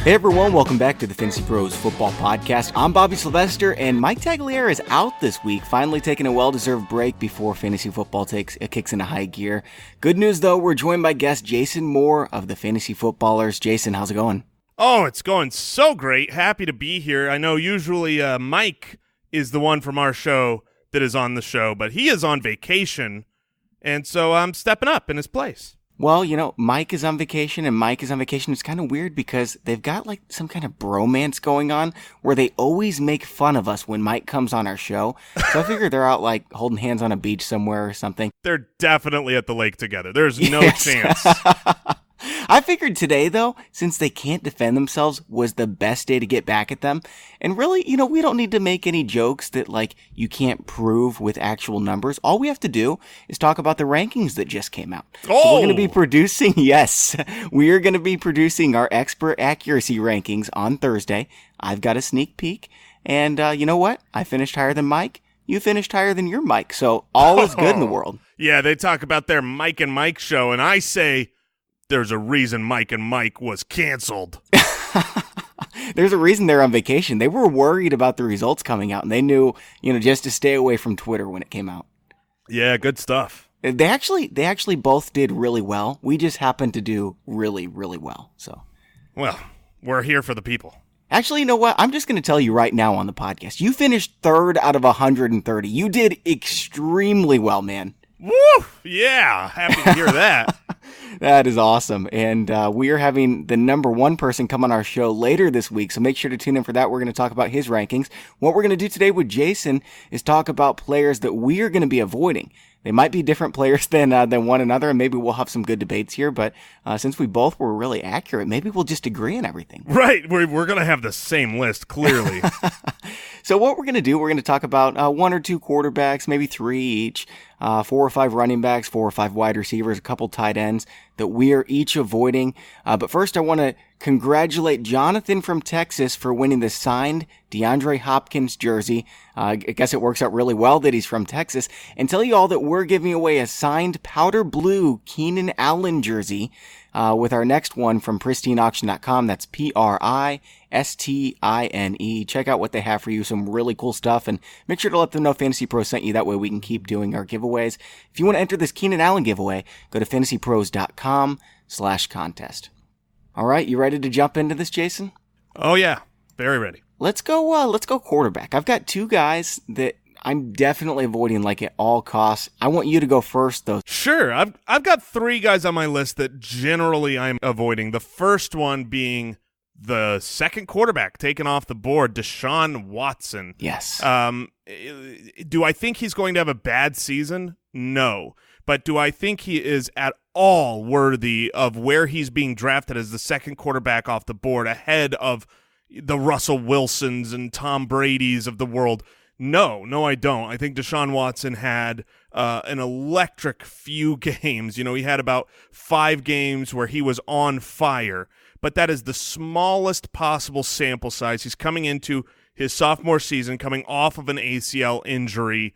Hey everyone, welcome back to the Fantasy Pros Football Podcast. I'm Bobby Sylvester, and Mike Tagliere is out this week, finally taking a well-deserved break before fantasy football kicks into high gear. Good news though, we're joined by guest Jason Moore of the Fantasy Footballers. Jason, how's it going? Oh, it's going so great. Happy to be here. I know usually Mike is the one from our show that is on the show, but he is on vacation, and so I'm stepping up in his place. Well, you know, Mike is on vacation, and Mike is on vacation. It's kind of weird because they've got like some kind of bromance going on where they always make fun of us when Mike comes on our show. So I figure they're out like holding hands on a beach somewhere or something. They're definitely at the lake together. There's no chance. I figured today, though, since they can't defend themselves, was the best day to get back at them. And really, you know, we don't need to make any jokes that, like, you can't prove with actual numbers. All we have to do is talk about the rankings that just came out. Oh! So we're going to be producing, yes, we are going to be producing our expert accuracy rankings on Thursday. I've got a sneak peek. And you know what? I finished higher than Mike. You finished higher than your Mike. So all is good in the world. Yeah, they talk about their Mike and Mike show, and I say there's a reason Mike and Mike was canceled. There's a reason they're on vacation. They were worried about the results coming out, and they knew, you know, just to stay away from Twitter when it came out. Yeah, good stuff. They actually both did really well. We just happened to do really, really well. So, well, we're here for the people. Actually, you know what? I'm just going to tell you right now on the podcast. You finished third out of 130. You did extremely well, man. Woo! Yeah, happy to hear that. That is awesome. And we are having the number one person come on our show later this week, so make sure to tune in for that. We're going to talk about his rankings. What we're going to do today with Jason is talk about players that we are going to be avoiding. They might be different players than one another, and maybe we'll have some good debates here, but since we both were really accurate, maybe we'll just agree on everything. Right. We're going to have the same list, clearly. So what we're going to do, we're going to talk about one or two quarterbacks, maybe three each, 4 or 5 running backs, 4 or 5 wide receivers, a couple tight ends that we are each avoiding. But first, I want to congratulate Jonathan from Texas for winning the signed DeAndre Hopkins jersey. I guess it works out really well that he's from Texas. And tell you all that we're giving away a signed powder blue Keenan Allen jersey with our next one from pristineauction.com. That's PRISTINE. Check out what they have for you. Some really cool stuff. And make sure to let them know Fantasy Pros sent you. That way we can keep doing our giveaways. If you want to enter this Keenan Allen giveaway, go to fantasypros.com/contest. All right, you ready to jump into this, Jason? Oh, yeah. Very ready. Let's go quarterback. I've got 2 guys that I'm definitely avoiding like at all costs. I want you to go first, though. Sure. I've got 3 guys on my list that generally I'm avoiding. The first one being the second quarterback taken off the board, Deshaun Watson. Yes. Do I think he's going to have a bad season? No. But do I think he is at all worthy of where he's being drafted as the second quarterback off the board ahead of the Russell Wilsons and Tom Brady's of the world? No, I don't. I think Deshaun Watson had an electric few games. You know, he had about 5 games where he was on fire, but that is the smallest possible sample size. He's coming into his sophomore season, coming off of an ACL injury.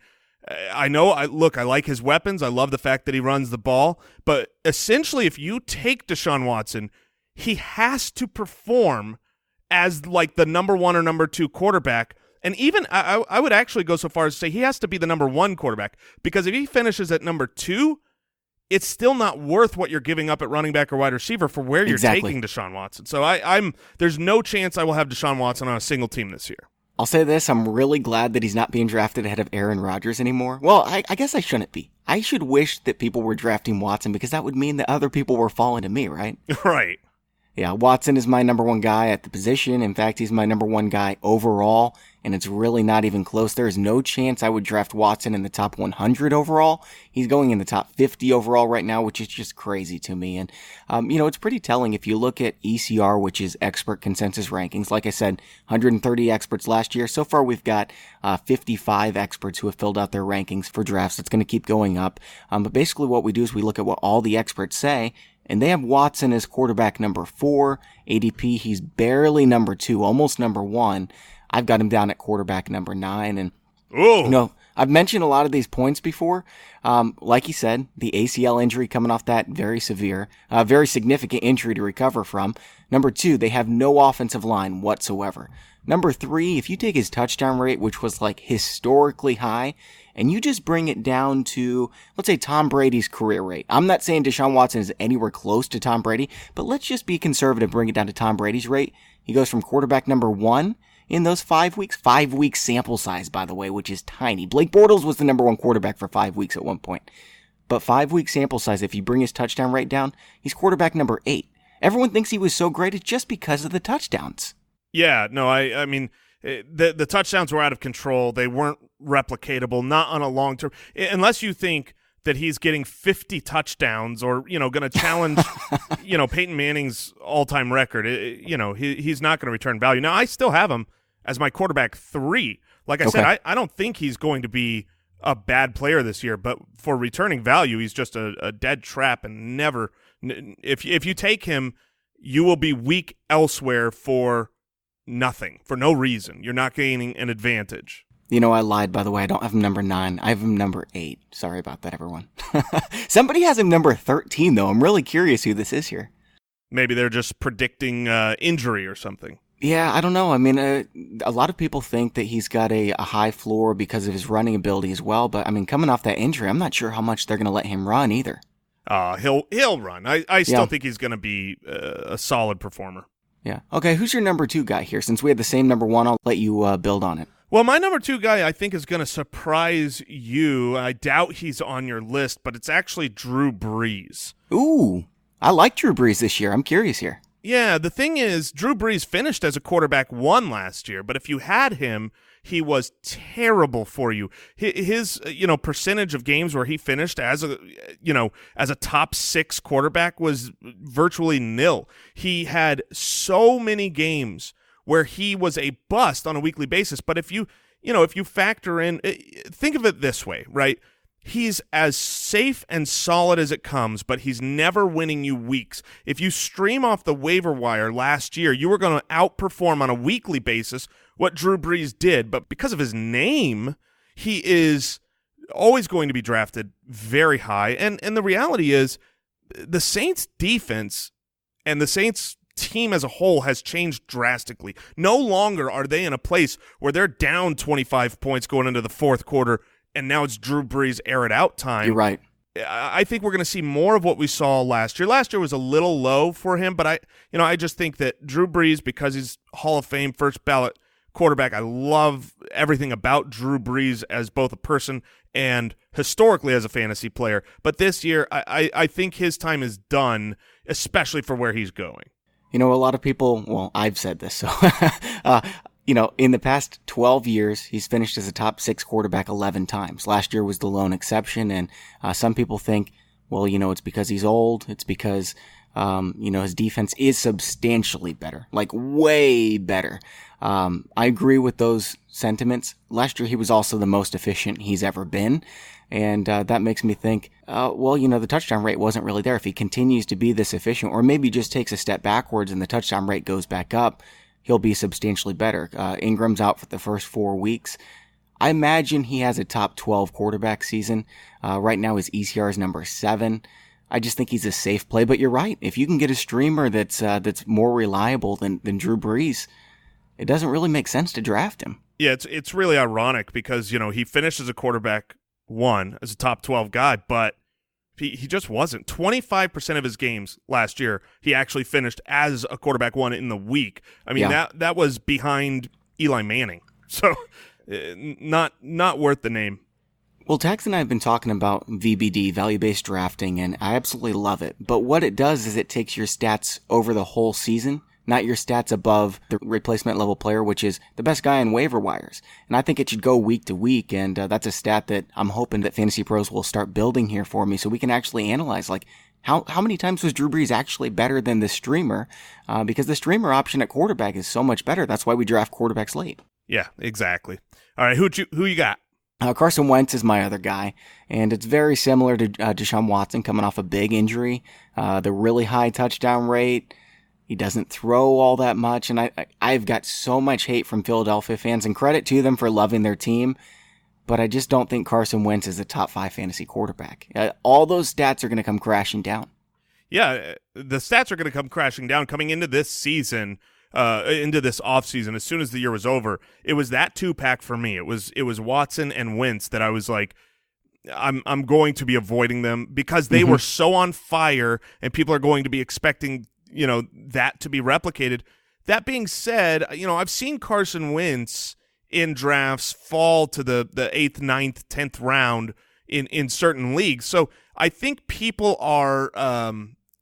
I like his weapons. I love the fact that he runs the ball, but essentially if you take Deshaun Watson, he has to perform as like the number 1 or number 2 quarterback. And even I would actually go so far as to say he has to be the number 1 quarterback, because if he finishes at number 2, it's still not worth what you're giving up at running back or wide receiver for where you're taking Deshaun Watson. So there's no chance I will have Deshaun Watson on a single team this year. I'll say this, I'm really glad that he's not being drafted ahead of Aaron Rodgers anymore. Well, I guess I shouldn't be. I should wish that people were drafting Watson because that would mean that other people were falling to me, right? Right. Yeah, Watson is my number 1 guy at the position. In fact, he's my number 1 guy overall, and it's really not even close. There is no chance I would draft Watson in the top 100 overall. He's going in the top 50 overall right now, which is just crazy to me. And, you know, it's pretty telling if you look at ECR, which is expert consensus rankings. Like I said, 130 experts last year. So far, we've got 55 experts who have filled out their rankings for drafts. It's going to keep going up. But basically what we do is we look at what all the experts say, and they have Watson as quarterback number 4. ADP, he's barely number 2, almost number 1. I've got him down at quarterback number 9. And, Ooh. you know, I've mentioned a lot of these points before. Like you said, the ACL injury coming off that, very severe, very significant injury to recover from. Number 2, they have no offensive line whatsoever. Number 3, if you take his touchdown rate, which was like historically high, and you just bring it down to, let's say, Tom Brady's career rate. I'm not saying Deshaun Watson is anywhere close to Tom Brady, but let's just be conservative, bring it down to Tom Brady's rate. He goes from quarterback number 1 in those 5 weeks. 5 weeks sample size, by the way, which is tiny. Blake Bortles was the number 1 quarterback for 5 weeks at one point. But 5 week sample size, if you bring his touchdown rate down, he's quarterback number 8. Everyone thinks he was so great, it's just because of the touchdowns. Yeah, no, I mean, the touchdowns were out of control. They weren't replicatable, not on a long term. Unless you think that he's getting 50 touchdowns or, going to challenge, Peyton Manning's all-time record, he's not going to return value. Now, I still have him as my quarterback 3. Like I said, I don't think he's going to be a bad player this year, but for returning value, he's just a dead trap and never – if you take him, you will be weak elsewhere for nothing, for no reason. You're not gaining an advantage. I lied, by the way. I don't have him number 9. I have him number 8. Sorry about that, everyone. Somebody has him number 13, though. I'm really curious who this is here. Maybe they're just predicting injury or something. Yeah, I don't know. I mean, a lot of people think that he's got a high floor because of his running ability as well. But, I mean, coming off that injury, I'm not sure how much they're going to let him run either. He'll run. I still think he's going to be a solid performer. Yeah. Okay, who's your number 2 guy here? Since we had the same number 1, I'll let you build on it. Well, my number 2 guy I think is going to surprise you. I doubt he's on your list, but it's actually Drew Brees. Ooh, I like Drew Brees this year. I'm curious here. Yeah, the thing is, Drew Brees finished as a quarterback 1 last year, but if you had him, he was terrible for you. His percentage of games where he finished as a top 6 quarterback was virtually nil. He had so many games where he was a bust on a weekly basis. But if you factor in, think of it this way, right? He's as safe and solid as it comes, but he's never winning you weeks. If you stream off the waiver wire last year, you were going to outperform on a weekly basis what Drew Brees did. But because of his name, he is always going to be drafted very high. And the reality is the Saints defense and the Saints team as a whole has changed drastically. No longer are they in a place where they're down 25 points going into the fourth quarter, and now it's Drew Brees air it out time. You're right. I think we're going to see more of what we saw last year. Last year was a little low for him, but I just think that Drew Brees, because he's Hall of Fame first ballot quarterback, I love everything about Drew Brees as both a person and historically as a fantasy player. But this year, I think his time is done, especially for where he's going. A lot of people, well, I've said this, so, in the past 12 years, he's finished as a top 6 quarterback 11 times. Last year was the lone exception, and some people think, well, it's because he's old. It's because, his defense is substantially better, like way better. I agree with those sentiments. Last year, he was also the most efficient he's ever been. And that makes me think, the touchdown rate wasn't really there. If he continues to be this efficient, or maybe just takes a step backwards and the touchdown rate goes back up, he'll be substantially better. Ingram's out for the first 4 weeks. I imagine he has a top 12 quarterback season. Right now his ECR is number 7. I just think he's a safe play, but you're right. If you can get a streamer that's more reliable than Drew Brees, it doesn't really make sense to draft him. Yeah, it's really ironic because, he finished as a quarterback 1 as a top 12 guy, but he just wasn't. 25% of his games last year, he actually finished as a quarterback 1 in the week. I mean, that was behind Eli Manning. So not worth the name. Well, Tax and I have been talking about VBD, value-based drafting, and I absolutely love it. But what it does is it takes your stats over the whole season, not your stats above the replacement level player, which is the best guy on waiver wires. And I think it should go week to week, and that's a stat that I'm hoping that Fantasy Pros will start building here for me so we can actually analyze, like, how many times was Drew Brees actually better than the streamer? Because the streamer option at quarterback is so much better. That's why we draft quarterbacks late. Yeah, exactly. All right, who you got? Carson Wentz is my other guy, and it's very similar to Deshaun Watson coming off a big injury, the really high touchdown rate. He doesn't throw all that much, and I've got so much hate from Philadelphia fans, and credit to them for loving their team. but I just don't think Carson Wentz is a top 5 fantasy quarterback. All those stats are going to come crashing down. Yeah, the stats are going to come crashing down coming into this season, into this offseason. As soon as the year was over, it was that 2-pack for me. It was Watson and Wentz that I was like, I'm going to be avoiding them because they were so on fire, and people are going to be expecting, that to be replicated. That being said, I've seen Carson Wentz in drafts fall to the 8th, 9th, 10th round in certain leagues. So I think people are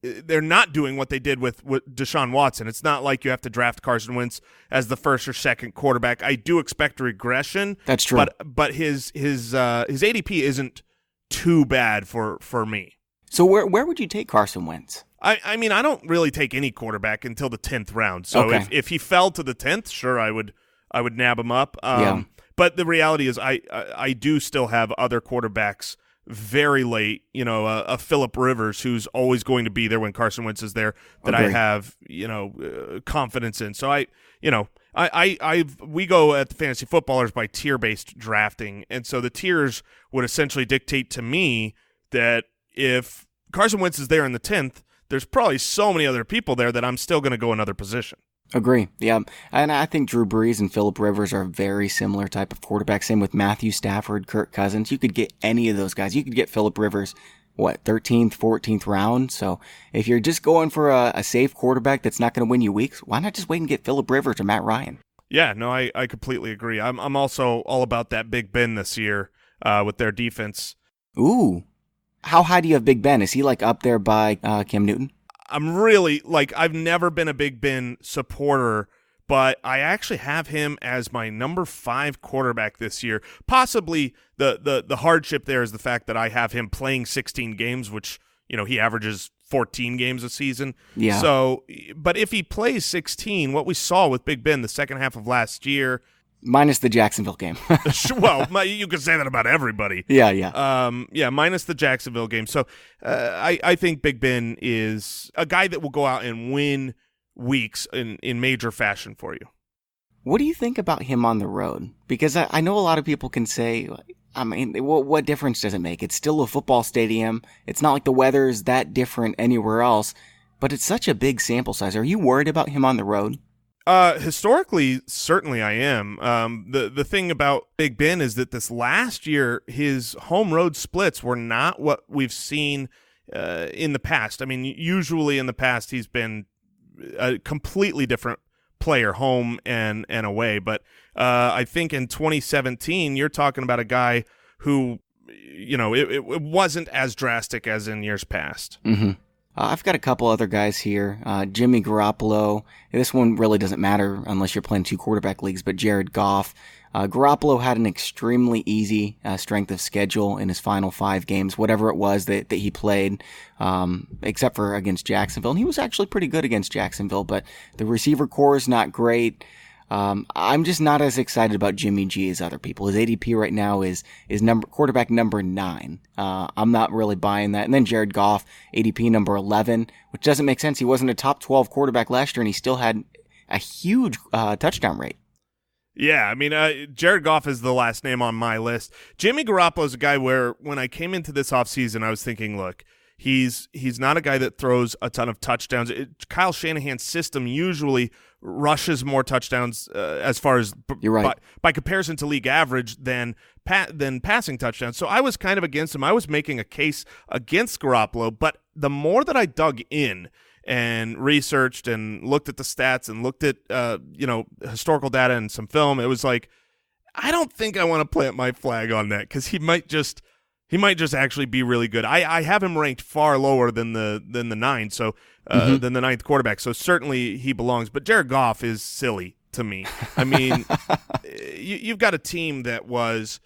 they're not doing what they did with Deshaun Watson. It's not like you have to draft Carson Wentz as the first or second quarterback. I do expect a regression. That's true. But his ADP isn't too bad for me. So where would you take Carson Wentz? I mean, I don't really take any quarterback until the 10th round. So okay. if he fell to the 10th, sure, I would nab him up. Yeah. But the reality is I do still have other quarterbacks very late, a Phillip Rivers who's always going to be there when Carson Wentz is there that I have, confidence in. So we go at the Fantasy Footballers by tier-based drafting. And so the tiers would essentially dictate to me that if Carson Wentz is there in the 10th, there's probably so many other people there that I'm still going to go another position. Agree. Yeah. And I think Drew Brees and Phillip Rivers are a very similar type of quarterback. Same with Matthew Stafford, Kirk Cousins. You could get any of those guys. You could get Phillip Rivers, 13th, 14th round. So if you're just going for a safe quarterback that's not going to win you weeks, why not just wait and get Phillip Rivers or Matt Ryan? Yeah, no, I completely agree. I'm also all about that Big Ben this year with their defense. Ooh. How high do you have Big Ben? Is he up there by Cam Newton? I'm really, I've never been a Big Ben supporter, but I actually have him as my number 5 quarterback this year. Possibly the hardship there is the fact that I have him playing 16 games, which, he averages 14 games a season. Yeah. So, but if he plays 16, what we saw with Big Ben the second half of last year, minus the Jacksonville game. Well, you could say that about everybody. Yeah. Minus the Jacksonville game. So I think Big Ben is a guy that will go out and win weeks in major fashion for you. What do you think about him on the road? Because I know a lot of people can say, what difference does it make? It's still a football stadium. It's not like the weather is that different anywhere else, but it's such a big sample size. Are you worried about him on the road? Historically, certainly I am. The thing about Big Ben is that this last year, his home road splits were not what we've seen in the past. I mean, usually in the past, he's been a completely different player, home and away. But I think in 2017, you're talking about a guy who, it wasn't as drastic as in years past. Mm-hmm. I've got a couple other guys here. Jimmy Garoppolo. This one really doesn't matter unless you're playing 2 quarterback leagues, but Jared Goff. Garoppolo had an extremely easy strength of schedule in his final 5 games, whatever it was that he played, except for against Jacksonville. And he was actually pretty good against Jacksonville, but the receiver core is not great. I'm just not as excited about Jimmy G as other people. His ADP right now is quarterback number 9. I'm not really buying that. And then Jared Goff, ADP number 11, which doesn't make sense. He wasn't a top 12 quarterback last year, and he still had a huge touchdown rate. Yeah, I mean, Jared Goff is the last name on my list. Jimmy Garoppolo is a guy where when I came into this offseason, I was thinking, look, he's not a guy that throws a ton of touchdowns. Kyle Shanahan's system usually rushes more touchdowns as far as You're right. by comparison to league average than passing touchdowns. So I was kind of against him. I was making a case against Garoppolo, but the more that I dug in and researched and looked at the stats and looked at historical data and some film, it was like, I don't think I want to plant my flag on that because he might just actually be really good. I have him ranked far lower than the 9, so than the 9th quarterback. So certainly he belongs. But Jared Goff is silly to me. I mean, you've got a team that was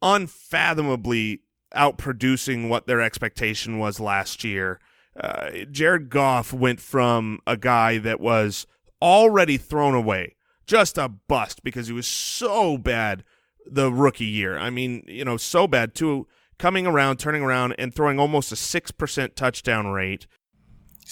unfathomably outproducing what their expectation was last year. Jared Goff went from a guy that was already thrown away, just a bust because he was so bad the rookie year. I mean, so bad to coming around, turning around, and throwing almost a 6% touchdown rate.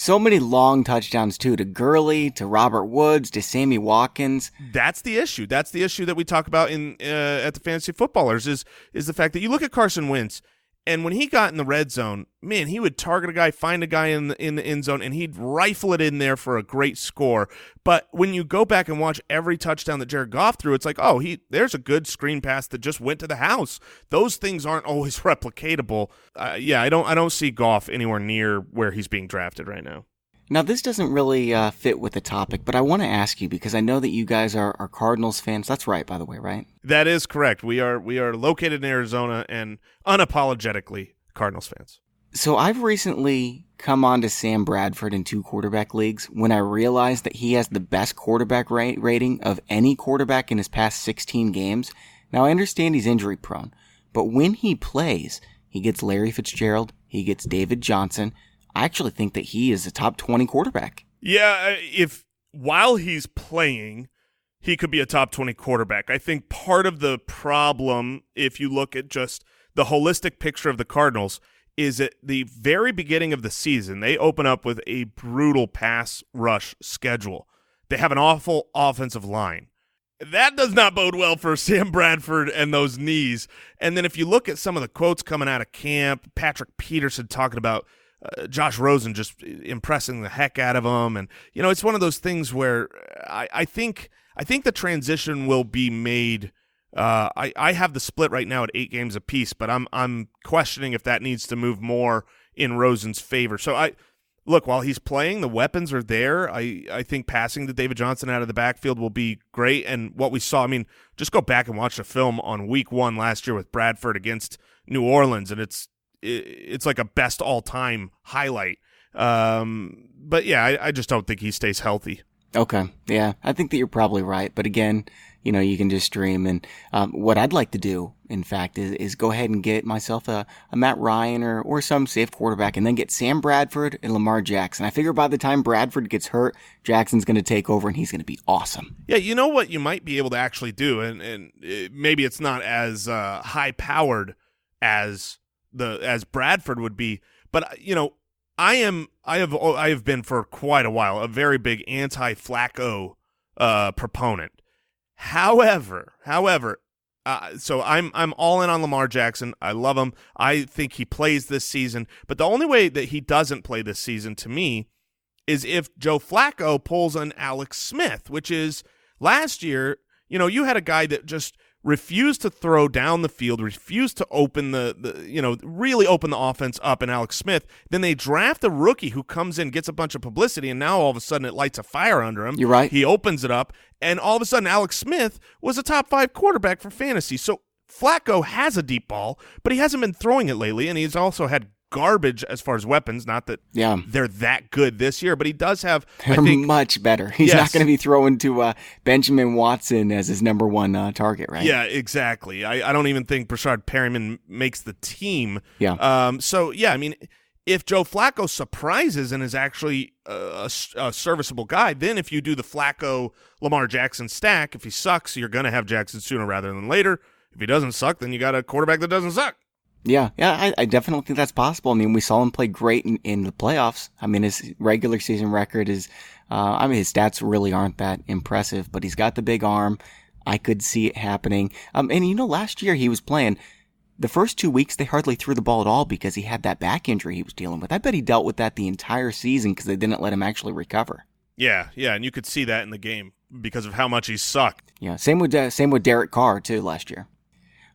So many long touchdowns, too, to Gurley, to Robert Woods, to Sammy Watkins. That's the issue. That's the issue that we talk about in at the Fantasy Footballers is the fact that you look at Carson Wentz, and when he got in the red zone, man, he would target a guy, find a guy in the end zone, and he'd rifle it in there for a great score. But when you go back and watch every touchdown that Jared Goff threw, it's like, oh, there's a good screen pass that just went to the house. Those things aren't always replicatable. I don't see Goff anywhere near where he's being drafted right now. Now, this doesn't really fit with the topic, but I want to ask you because I know that you guys are Cardinals fans. That's right, by the way, right? That is correct. We are located in Arizona and unapologetically Cardinals fans. So I've recently come on to Sam Bradford in 2 quarterback leagues when I realized that he has the best quarterback rating of any quarterback in his past 16 games. Now, I understand he's injury prone, but when he plays, he gets Larry Fitzgerald, he gets David Johnson. I actually think that he is a top 20 quarterback. Yeah, if while he's playing, he could be a top 20 quarterback. I think part of the problem, if you look at just the holistic picture of the Cardinals, is at the very beginning of the season, they open up with a brutal pass rush schedule. They have an awful offensive line. That does not bode well for Sam Bradford and those knees. And then if you look at some of the quotes coming out of camp, Patrick Peterson talking about Josh Rosen just impressing the heck out of him. And, it's one of those things where I think the transition will be made. I have the split right now at 8 games apiece, but I'm questioning if that needs to move more in Rosen's favor. So while he's playing, the weapons are there. I think passing to David Johnson out of the backfield will be great. And what we saw, just go back and watch the film on week 1 last year with Bradford against New Orleans, and it's like a best all-time highlight. But yeah, I just don't think he stays healthy. Okay. Yeah, I think that you're probably right. But again, you can just stream. And what I'd like to do, in fact, is go ahead and get myself a Matt Ryan or some safe quarterback and then get Sam Bradford and Lamar Jackson. I figure by the time Bradford gets hurt, Jackson's going to take over and he's going to be awesome. Yeah, you know what you might be able to actually do, and maybe it's not as high-powered as Bradford would be, but I have been for quite a while a very big anti-Flacco proponent. However, so I'm all in on Lamar Jackson. I love him. I think he plays this season, but the only way that he doesn't play this season to me is if Joe Flacco pulls an Alex Smith, which is last year. You had a guy that just refused to throw down the field, refused to open really open the offense up in Alex Smith. Then they draft a rookie who comes in, gets a bunch of publicity, and now all of a sudden it lights a fire under him. You're right. He opens it up, and all of a sudden Alex Smith was a top 5 quarterback for fantasy. So Flacco has a deep ball, but he hasn't been throwing it lately, and he's also had garbage as far as weapons. Not that they're that good this year, but he does have. They're much better. He's not going to be throwing to Benjamin Watson as his number 1 target, right? Yeah, exactly. I don't even think Brashard Perryman makes the team. Yeah. If Joe Flacco surprises and is actually a serviceable guy, then if you do the Flacco Lamar Jackson stack, if he sucks, you're going to have Jackson sooner rather than later. If he doesn't suck, then you got a quarterback that doesn't suck. Yeah, I definitely think that's possible. We saw him play great in the playoffs. His regular season record is, his stats really aren't that impressive, but he's got the big arm. I could see it happening. Last year he was playing. The first 2 weeks, they hardly threw the ball at all because he had that back injury he was dealing with. I bet he dealt with that the entire season because they didn't let him actually recover. Yeah, and you could see that in the game because of how much he sucked. Yeah, same with Derek Carr, too, last year.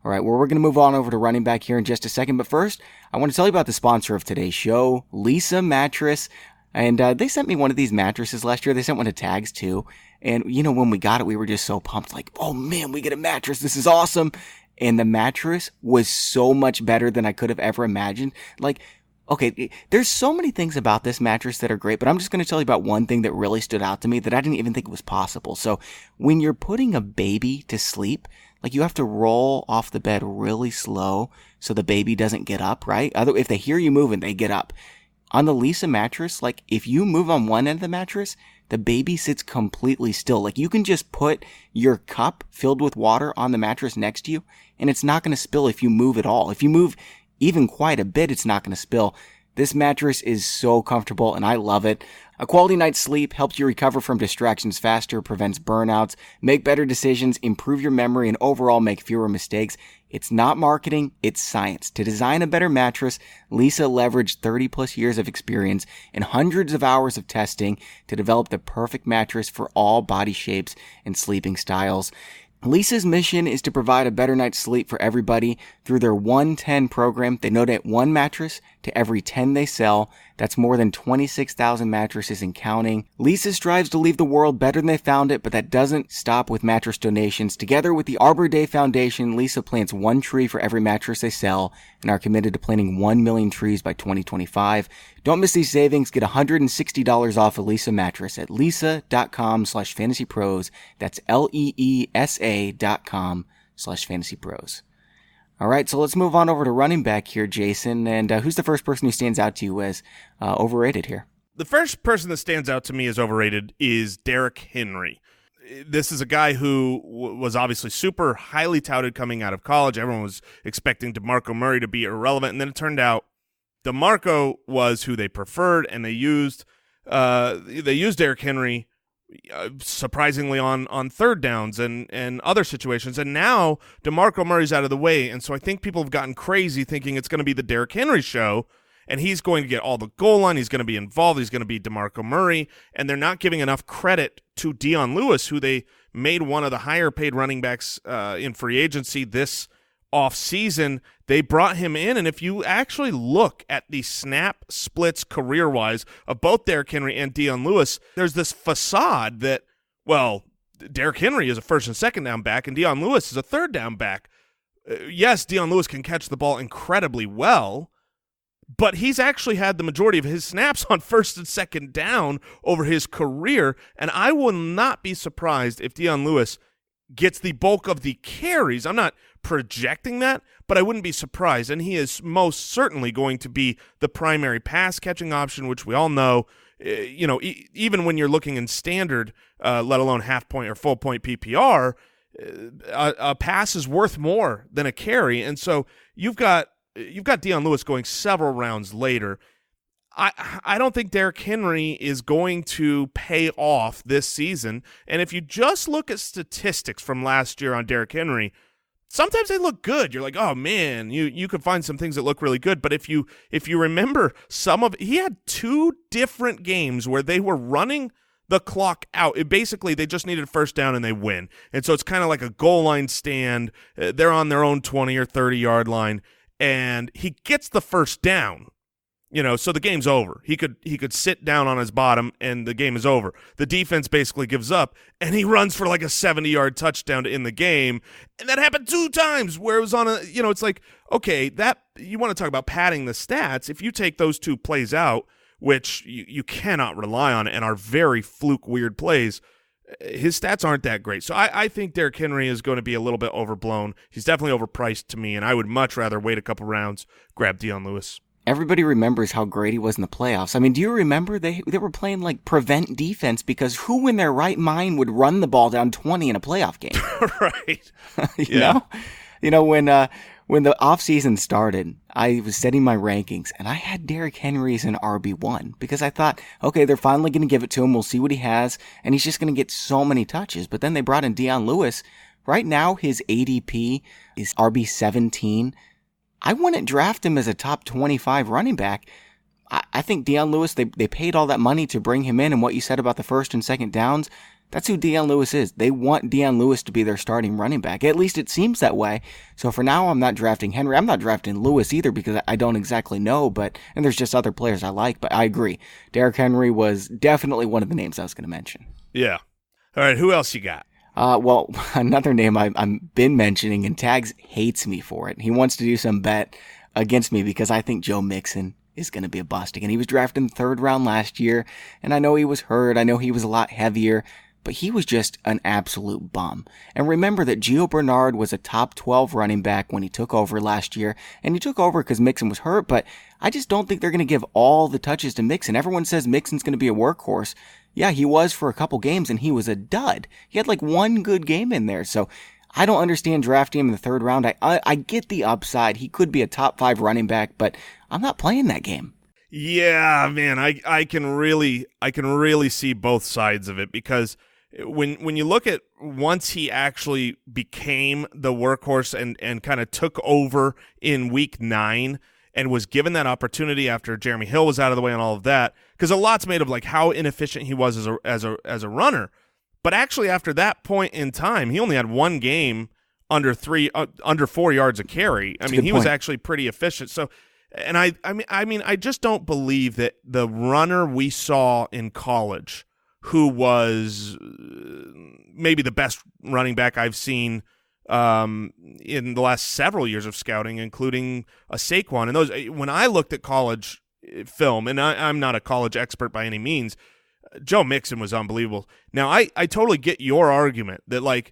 All right, well, we're going to move on over to running back here in just a second. But first, I want to tell you about the sponsor of today's show, Leesa Mattress. And they sent me one of these mattresses last year. They sent one of Tags, too. And, when we got it, we were just so pumped. Like, oh, man, we get a mattress. This is awesome. And the mattress was so much better than I could have ever imagined. Like, okay, there's so many things about this mattress that are great, but I'm just going to tell you about one thing that really stood out to me that I didn't even think was possible. So when you're putting a baby to sleep, you have to roll off the bed really slow so the baby doesn't get up, right? If they hear you moving, they get up. On the Leesa mattress, if you move on one end of the mattress, the baby sits completely still. You can just put your cup filled with water on the mattress next to you, and it's not going to spill if you move at all. If you move even quite a bit, it's not going to spill. This mattress is so comfortable and I love it. A quality night's sleep helps you recover from distractions faster, prevents burnouts, make better decisions, improve your memory, and overall make fewer mistakes. It's not marketing, it's science. To design a better mattress, Leesa leveraged 30 plus years of experience and hundreds of hours of testing to develop the perfect mattress for all body shapes and sleeping styles. Leesa's mission is to provide a better night's sleep for everybody through their 110 program. They donate one mattress to every 10 they sell. That's more than 26,000 mattresses and counting. Leesa strives to leave the world better than they found it, but that doesn't stop with mattress donations. Together with the Arbor Day Foundation, Leesa plants one tree for every mattress they sell and are committed to planting 1 million trees by 2025. Don't miss these savings. Get $160 off a Leesa mattress at leesa.com/fantasypros. That's LEESA.com/fantasypros. All right, so let's move on over to running back here, Jason. And who's the first person who stands out to you as overrated here? The first person that stands out to me as overrated is Derrick Henry. This is a guy who was obviously super highly touted coming out of college. Everyone was expecting DeMarco Murray to be irrelevant, and then it turned out DeMarco was who they preferred, and they used Derrick Henry surprisingly on third downs and other situations. And now DeMarco Murray's out of the way, and so I think people have gotten crazy thinking it's going to be the Derrick Henry show, and he's going to get all the goal line, he's going to be involved, he's going to be DeMarco Murray, and they're not giving enough credit to Dion Lewis, who they made one of the higher paid running backs in free agency this offseason. They brought him in, and if you actually look at the snap splits career-wise of both Derrick Henry and Dion Lewis, there's this facade that, well, Derrick Henry is a first and second down back, and Dion Lewis is a third down back. Yes, Dion Lewis can catch the ball incredibly well, but he's actually had the majority of his snaps on first and second down over his career, and I will not be surprised if Dion Lewis gets the bulk of the carries. I'm not projecting that, but I wouldn't be surprised, and he is most certainly going to be the primary pass-catching option, which we all know, even when you're looking in standard, let alone half-point or full-point PPR, a pass is worth more than a carry, and so you've got Dion Lewis going several rounds later. I don't think Derrick Henry is going to pay off this season, and if you just look at statistics from last year on Derrick Henry, sometimes they look good. You're like, oh man, you could find some things that look really good. But if you remember he had two different games where they were running the clock out. Basically, they just needed a first down and they win. And so it's kind of like a goal line stand. They're on their own 20 or 30-yard line, and he gets the first down. So the game's over. He could sit down on his bottom, and the game is over. The defense basically gives up, and he runs for like a 70-yard touchdown to end the game. And that happened 2 times where it was on it's like, okay, that you want to talk about padding the stats. If you take those 2 plays out, which you cannot rely on and are very fluke weird plays, his stats aren't that great. So I think Derrick Henry is going to be a little bit overblown. He's definitely overpriced to me, and I would much rather wait a couple rounds, grab Dion Lewis. Everybody remembers how great he was in the playoffs. I mean, do you remember they were playing like prevent defense, because who in their right mind would run the ball down 20 in a playoff game? Right. You know, when the offseason started, I was setting my rankings, and I had Derrick Henry as an RB1 because I thought, okay, they're finally going to give it to him. We'll see what he has, and he's just going to get so many touches. But then they brought in Dion Lewis. Right now, his ADP is RB17. I wouldn't draft him as a top 25 running back. I think Dion Lewis, they paid all that money to bring him in, and what you said about the first and second downs, that's who Dion Lewis is. They want Dion Lewis to be their starting running back. At least it seems that way. So for now, I'm not drafting Henry. I'm not drafting Lewis either because I don't exactly know, and there's just other players I like, but I agree. Derrick Henry was definitely one of the names I was going to mention. Yeah. All right, who else you got? Well, another name I've been mentioning, and Tags hates me for it. He wants to do some bet against me because I think Joe Mixon is going to be a bust again. He was drafted in the 3rd round last year, and I know he was hurt. I know he was a lot heavier, but he was just an absolute bum. And remember that Gio Bernard was a top 12 running back when he took over last year, and he took over because Mixon was hurt, but I just don't think they're going to give all the touches to Mixon. Everyone says Mixon's going to be a workhorse. Yeah, he was for a couple games, and he was a dud. He had like one good game in there, so I don't understand drafting him in the 3rd round. I get the upside. He could be a top 5 running back, but I'm not playing that game. Yeah, man, I can really see both sides of it, because when you look at once he actually became the workhorse and kind of took over in week 9 and was given that opportunity after Jeremy Hill was out of the way and all of that, because a lot's made of like how inefficient he was as a runner. But actually after that point in time, he only had one game under 4 yards a carry. I mean, he was actually pretty efficient. So, and I mean, I just don't believe that the runner we saw in college, who was maybe the best running back I've seen in the last several years of scouting, including a Saquon. And those, when I looked at college film, and I'm not a college expert by any means, Joe Mixon was unbelievable. Now, I totally get your argument that, like,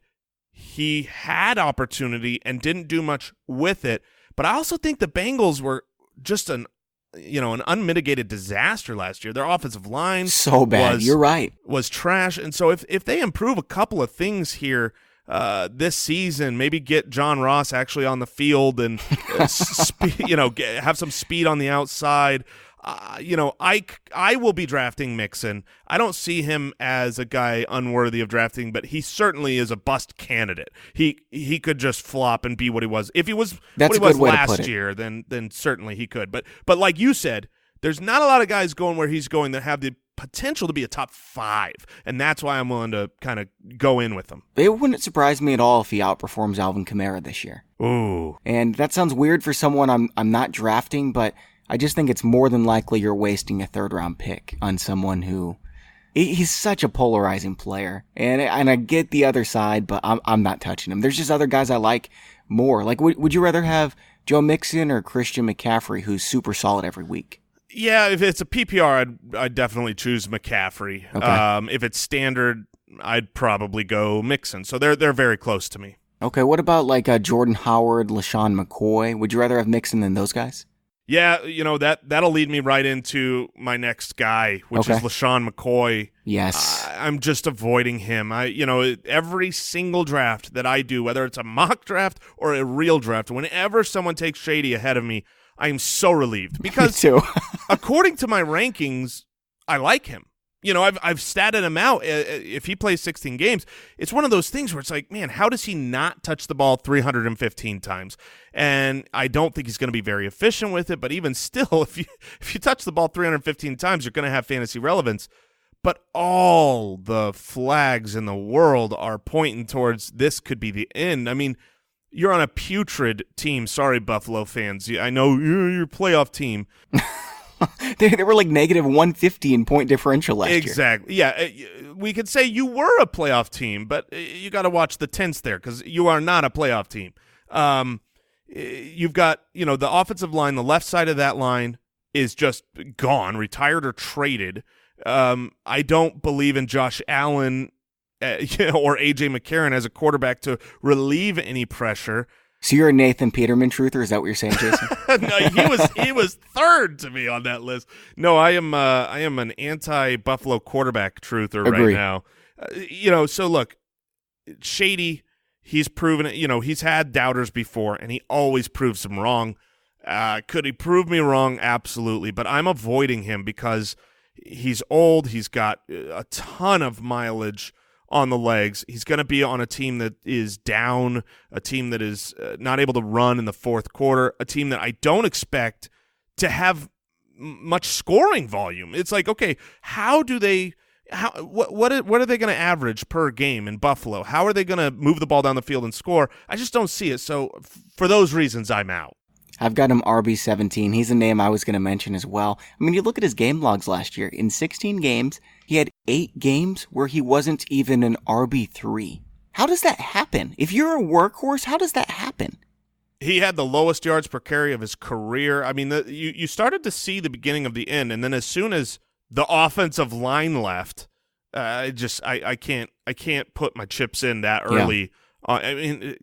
he had opportunity and didn't do much with it, but I also think the Bengals were just an unmitigated disaster last year. Their offensive line so bad. You're right. Was trash. And so if they improve a couple of things here this season, maybe get John Ross actually on the field and have some speed on the outside. I will be drafting Mixon. I don't see him as a guy unworthy of drafting, but he certainly is a bust candidate. He could just flop and be what he was. If he was what he was last year, then certainly he could. But like you said, there's not a lot of guys going where he's going that have the potential to be a top 5, and that's why I'm willing to kind of go in with him. It wouldn't surprise me at all if he outperforms Alvin Kamara this year. Ooh. And that sounds weird for someone I'm not drafting, but I just think it's more than likely you're wasting a 3rd-round pick on someone who he's such a polarizing player. And I get the other side, but I'm not touching him. There's just other guys I like more. Like, would you rather have Joe Mixon or Christian McCaffrey, who's super solid every week? Yeah, if it's a PPR, I'd definitely choose McCaffrey. Okay. If it's standard, I'd probably go Mixon. So they're very close to me. Okay, what about like Jordan Howard, LaShawn McCoy? Would you rather have Mixon than those guys? Yeah, that'll lead me right into my next guy, which is LaShawn McCoy. Yes. I'm just avoiding him. Every single draft that I do, whether it's a mock draft or a real draft, whenever someone takes Shady ahead of me, I am so relieved, because according to my rankings, I like him. I've statted him out. If he plays 16 games, it's one of those things where it's like, man, how does he not touch the ball 315 times? And I don't think he's going to be very efficient with it, but even still, if you touch the ball 315 times, you're going to have fantasy relevance. But all the flags in the world are pointing towards this could be the end. I mean, you're on a putrid team. Sorry, Buffalo fans. I know you're your playoff team. They were like negative 150 in point differential last year. Exactly. Yeah, we could say you were a playoff team, but you got to watch the tense there, because you are not a playoff team. You've got, the offensive line, the left side of that line is just gone, retired or traded. I don't believe in Josh Allen or A.J. McCarron as a quarterback to relieve any pressure. So you're a Nathan Peterman truther? Is that what you're saying, Jason? No, he was third to me on that list. No, I am an anti-Buffalo quarterback truther right now. So look, Shady, he's proven it. He's had doubters before, and he always proves them wrong. Could he prove me wrong? Absolutely, but I'm avoiding him because he's old. He's got a ton of mileage on the legs. He's going to be on a team that is down, a team that is not able to run in the fourth quarter, a team that I don't expect to have much scoring volume. It's like, okay, what are they going to average per game in Buffalo? How are they going to move the ball down the field and score? I just don't see it. So for those reasons, I'm out. I've got him RB17. He's a name I was going to mention as well. I mean, you look at his game logs last year. In 16 games, he had 8 games where he wasn't even an RB3. How does that happen? If you're a workhorse, how does that happen? He had the lowest yards per carry of his career. I mean, you started to see the beginning of the end, and then as soon as the offensive line left, I can't put my chips in that early. Yeah. I mean,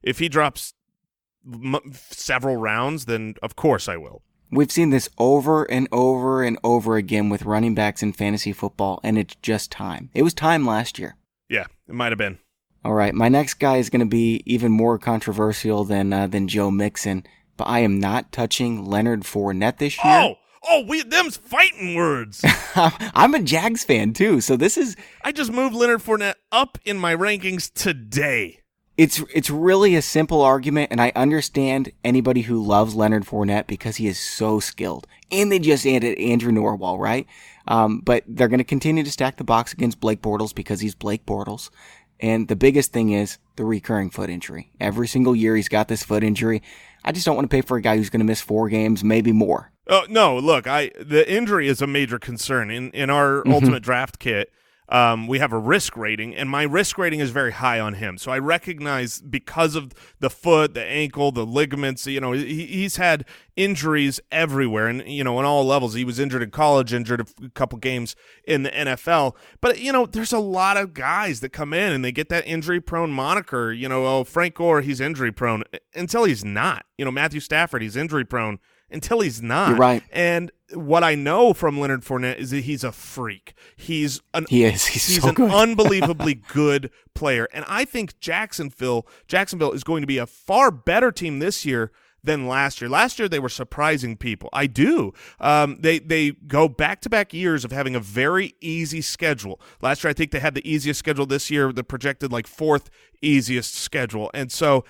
if he drops several rounds, then of course I will. We've seen this over and over and over again with running backs in fantasy football, and it's just time. It was time last year. Yeah, it might have been. All right, my next guy is going to be even more controversial than Joe Mixon, but I am not touching Leonard Fournette this year. Oh, them's fighting words. I'm a Jags fan too, so this is. I just moved Leonard Fournette up in my rankings today. It's really a simple argument, and I understand anybody who loves Leonard Fournette because he is so skilled. And they just added Andrew Norwell, right? But they're going to continue to stack the box against Blake Bortles because he's Blake Bortles. And the biggest thing is the recurring foot injury. Every single year he's got this foot injury. I just don't want to pay for a guy who's going to miss 4 games, maybe more. Oh, no, look, the injury is a major concern. In our Ultimate Draft Kit, we have a risk rating, and my risk rating is very high on him. So I recognize because of the foot, the ankle, the ligaments, he's had injuries everywhere and, in all levels. He was injured in college, injured a couple games in the NFL. But, there's a lot of guys that come in and they get that injury-prone moniker. Frank Gore, he's injury-prone until he's not. Matthew Stafford, he's injury-prone until he's not. You're right. And what I know from Leonard Fournette is that he's a freak. He is. He's so an good. unbelievably good player. And I think Jacksonville is going to be a far better team this year than last year. Last year, they were surprising people. I do. They go back-to-back years of having a very easy schedule. Last year, I think they had the easiest schedule. This year, the projected 4th easiest schedule. And so,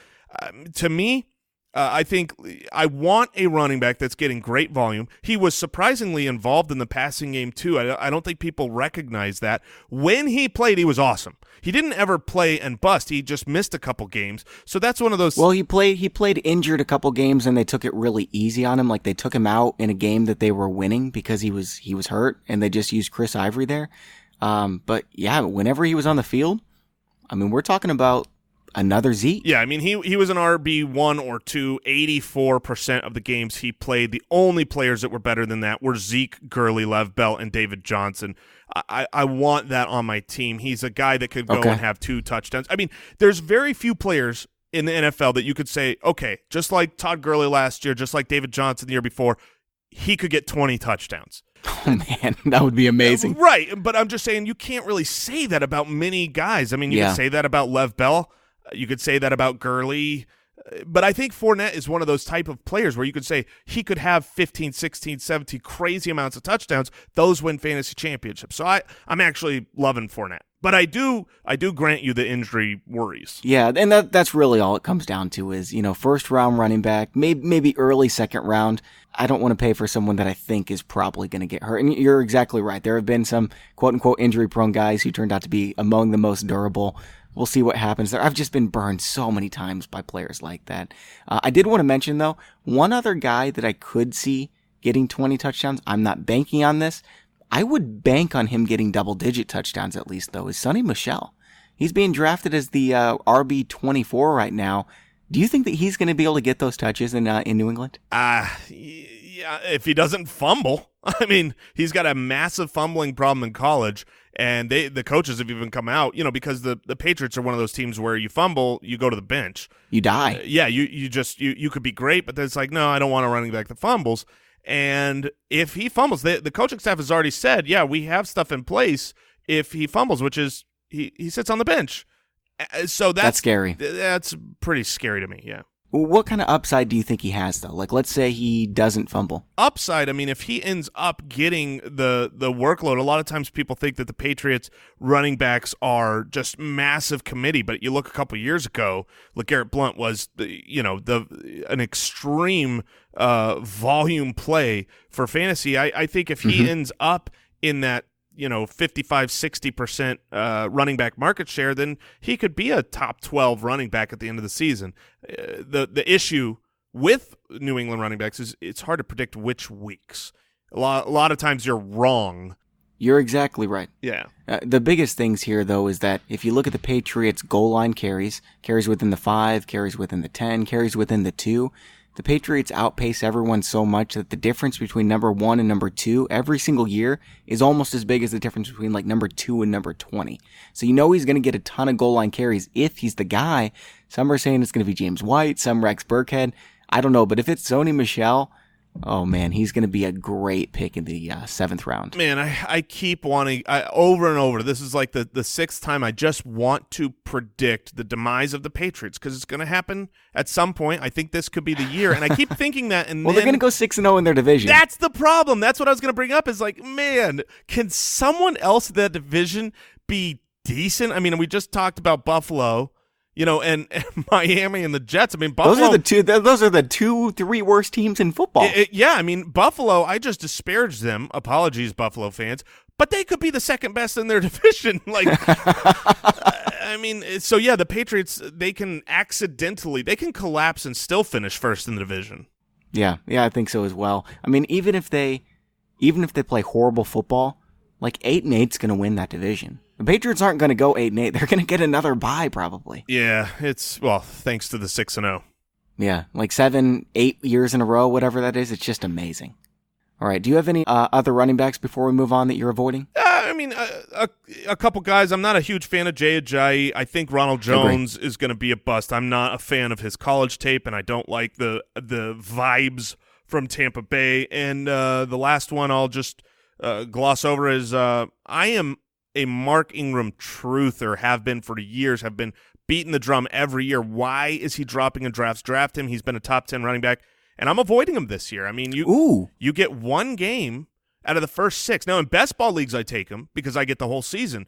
to me, I think I want a running back that's getting great volume. He was surprisingly involved in the passing game, too. I don't think people recognize that. When he played, he was awesome. He didn't ever play and bust. He just missed a couple games. So that's one of those. Well, he played injured a couple games, and they took it really easy on him. Like, they took him out in a game that they were winning because he was hurt, and they just used Chris Ivory there. But, yeah, whenever he was on the field, we're talking about another Zeke. Yeah, he was an RB1 or 2, 84% of the games he played. The only players that were better than that were Zeke, Gurley, Lev Bell, and David Johnson. I want that on my team. He's a guy that could go and have 2 touchdowns. There's very few players in the NFL that you could say, okay, just like Todd Gurley last year, just like David Johnson the year before, he could get 20 touchdowns. Oh, man, that would be amazing. Right, but I'm just saying you can't really say that about many guys. You can say that about Lev Bell. You could say that about Gurley. But I think Fournette is one of those type of players where you could say he could have 15, 16, 17 crazy amounts of touchdowns. Those win fantasy championships. So I'm actually loving Fournette. But I do grant you the injury worries. Yeah, and that's really all it comes down to is, first round running back, maybe early second round. I don't want to pay for someone that I think is probably going to get hurt. And you're exactly right. There have been some quote-unquote injury-prone guys who turned out to be among the most durable. We'll see what happens there. I've just been burned so many times by players like that. I did want to mention, though, one other guy that I could see getting 20 touchdowns. I'm not banking on this. I would bank on him getting double-digit touchdowns at least, though, is Sony Michel. He's being drafted as the RB24 right now. Do you think that he's going to be able to get those touches in New England? Yeah, if he doesn't fumble. He's got a massive fumbling problem in college. And the coaches have even come out, because the Patriots are one of those teams where you fumble, you go to the bench. You die. Yeah, you could be great, but then it's like, no, I don't want a running back that fumbles. And if he fumbles, the coaching staff has already said, yeah, we have stuff in place if he fumbles, which is he sits on the bench. So that's scary. That's pretty scary to me, yeah. What kind of upside do you think he has, though? Like, let's say he doesn't fumble. Upside, if he ends up getting the workload, a lot of times people think that the Patriots running backs are just massive committee, but you look a couple years ago, LeGarrette Blount was an extreme volume play for fantasy. I think if he ends up in that 55-60% running back market share, then he could be a top 12 running back at the end of the season. The issue with New England running backs is it's hard to predict which weeks. A lot of times you're wrong. You're exactly right. Yeah. The biggest things here, though, is that if you look at the Patriots' goal line carries within the 5, carries within the 10, carries within the 2, the Patriots outpace everyone so much that the difference between number 1 and number 2 every single year is almost as big as the difference between number 2 and number 20. So he's going to get a ton of goal line carries if he's the guy. Some are saying it's going to be James White, some Rex Burkhead. I don't know, but if it's Sony Michel, Oh, man, he's going to be a great pick in the 7th round. Man, I keep wanting, over and over, this is like the 6th time, I just want to predict the demise of the Patriots because it's going to happen at some point. I think this could be the year, and I keep thinking that. And well, they're going to go 6-0 in their division. That's the problem. That's what I was going to bring up is like, man, can someone else in that division be decent? I mean, we just talked about Buffalo. And Miami and the Jets. I mean, Buffalo. Those are the 2-3 worst teams in football. Yeah, I mean, Buffalo. I just disparaged them. Apologies, Buffalo fans. But they could be the second best in their division. Like, I mean, so yeah, the Patriots. They can collapse and still finish first in the division. Yeah, I think so as well. I mean, even if they play horrible football, like 8-8's going to win that division. The Patriots aren't going to go 8-8. They're going to get another bye probably. Yeah, thanks to the 6-0. Yeah, like 7-8 years in a row, whatever that is. It's just amazing. All right, do you have any other running backs before we move on that you're avoiding? I mean, a couple guys. I'm not a huge fan of Jay Ajayi. I think Ronald Jones is going to be a bust. I'm not a fan of his college tape, and I don't like the vibes from Tampa Bay. And the last one I'll just gloss over is I am a Mark Ingram truther, have been for years, have been beating the drum every year. Why is he dropping in drafts? Draft him. He's been a top 10 running back, and I'm avoiding him this year. I mean, you get one game out of the first 6. Now, in best ball leagues, I take him because I get the whole season.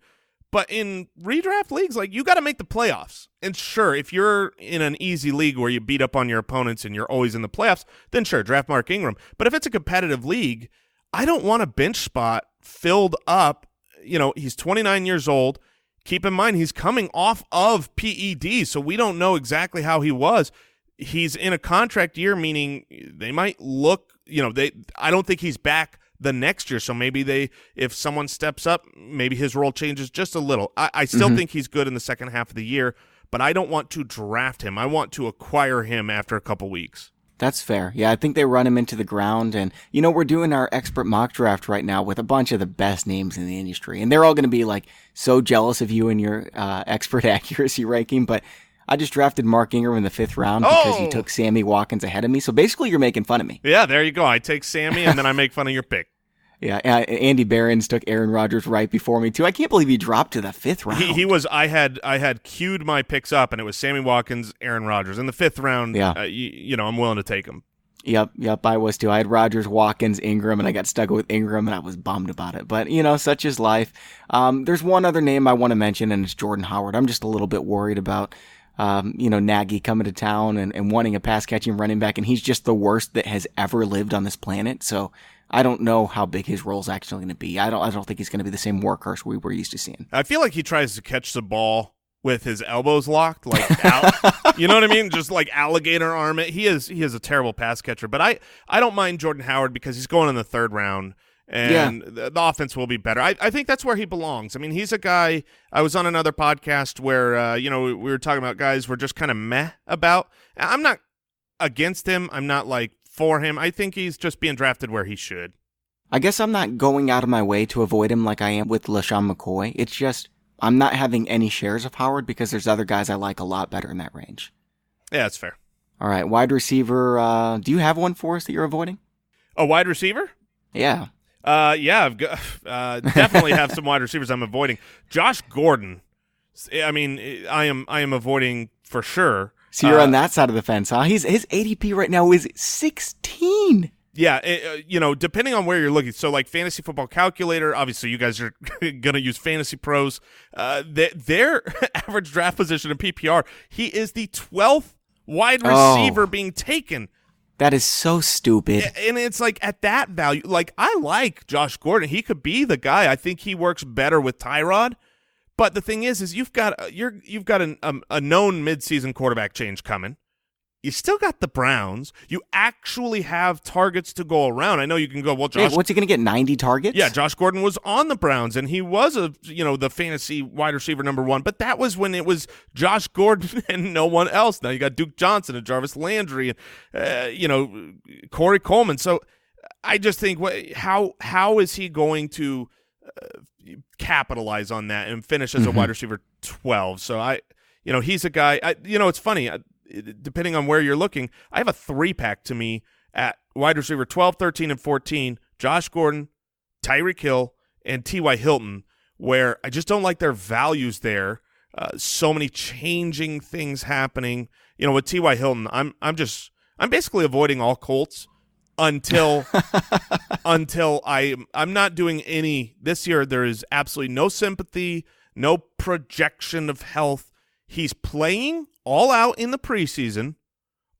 But in redraft leagues, like, you got to make the playoffs. And sure, if you're in an easy league where you beat up on your opponents and you're always in the playoffs, then sure, draft Mark Ingram. But if it's a competitive league, I don't want a bench spot filled up. He's 29 years old. Keep in mind, he's coming off of PED, so we don't know exactly how he was. He's in a contract year, meaning they might look, I don't think he's back the next year, so maybe if someone steps up, maybe his role changes just a little. I still think he's good in the second half of the year, but I don't want to draft him. I want to acquire him after a couple weeks. That's fair. Yeah, I think they run him into the ground. And, we're doing our expert mock draft right now with a bunch of the best names in the industry. And they're all going to be, like, so jealous of you and your expert accuracy ranking. But I just drafted Mark Ingram in the 5th round because you took Sammy Watkins ahead of me. So basically, you're making fun of me. Yeah, there you go. I take Sammy, and then I make fun of your pick. Yeah, Andy Behrens took Aaron Rodgers right before me too. I can't believe he dropped to the 5th round. He was. I had queued my picks up, and it was Sammy Watkins, Aaron Rodgers in the 5th round. Yeah, I'm willing to take him. Yep, I was too. I had Rodgers, Watkins, Ingram, and I got stuck with Ingram, and I was bummed about it. But such is life. There's one other name I want to mention, and it's Jordan Howard. I'm just a little bit worried about Nagy coming to town and wanting a pass catching running back, and he's just the worst that has ever lived on this planet. So I don't know how big his role is actually going to be. I don't think he's going to be the same workhorse we were used to seeing. I feel like he tries to catch the ball with his elbows locked, like out. You know what I mean? Just like alligator arm it. He is a terrible pass catcher, but I don't mind Jordan Howard because he's going in the 3rd round. And the offense will be better. I think that's where he belongs. I mean, he's a guy. I was on another podcast where we were talking about guys we're just kind of meh about. I'm not against him. I'm not like for him. I think he's just being drafted where he should. I guess I'm not going out of my way to avoid him like I am with LaShawn McCoy. It's just I'm not having any shares of Howard because there's other guys I like a lot better in that range. Yeah, that's fair. All right, wide receiver. Do you have one for us that you're avoiding? A wide receiver? Yeah. I've got, definitely have some wide receivers I'm avoiding. Josh Gordon, I mean, I am avoiding for sure. So you're on that side of the fence, huh? His ADP right now is 16. Yeah, depending on where you're looking. So, like Fantasy Football Calculator, obviously you guys are going to use Fantasy Pros. Their average draft position in PPR, he is the 12th wide receiver being taken. That is so stupid. And it's like at that value, like I like Josh Gordon. He could be the guy. I think he works better with Tyrod. But the thing is you've got a known midseason quarterback change coming. You still got the Browns. You actually have targets to go around. I know you can go, well, Josh. Hey, what's he going to get, 90 targets? Yeah, Josh Gordon was on the Browns, and he was the fantasy wide receiver number 1. But that was when it was Josh Gordon and no one else. Now you got Duke Johnson and Jarvis Landry and, Corey Coleman. So I just think, how is he going to capitalize on that and finish as a wide receiver 12? So he's a guy. It's funny. Depending on where you're looking, I have a 3-pack to me at wide receiver 12, 13, and 14, Josh Gordon, Tyreek Hill, and T.Y. Hilton, where I just don't like their values there. So many changing things happening. With T.Y. Hilton, I'm basically avoiding all Colts until I'm not doing any this year. There is absolutely no sympathy, no projection of health. He's playing all out in the preseason,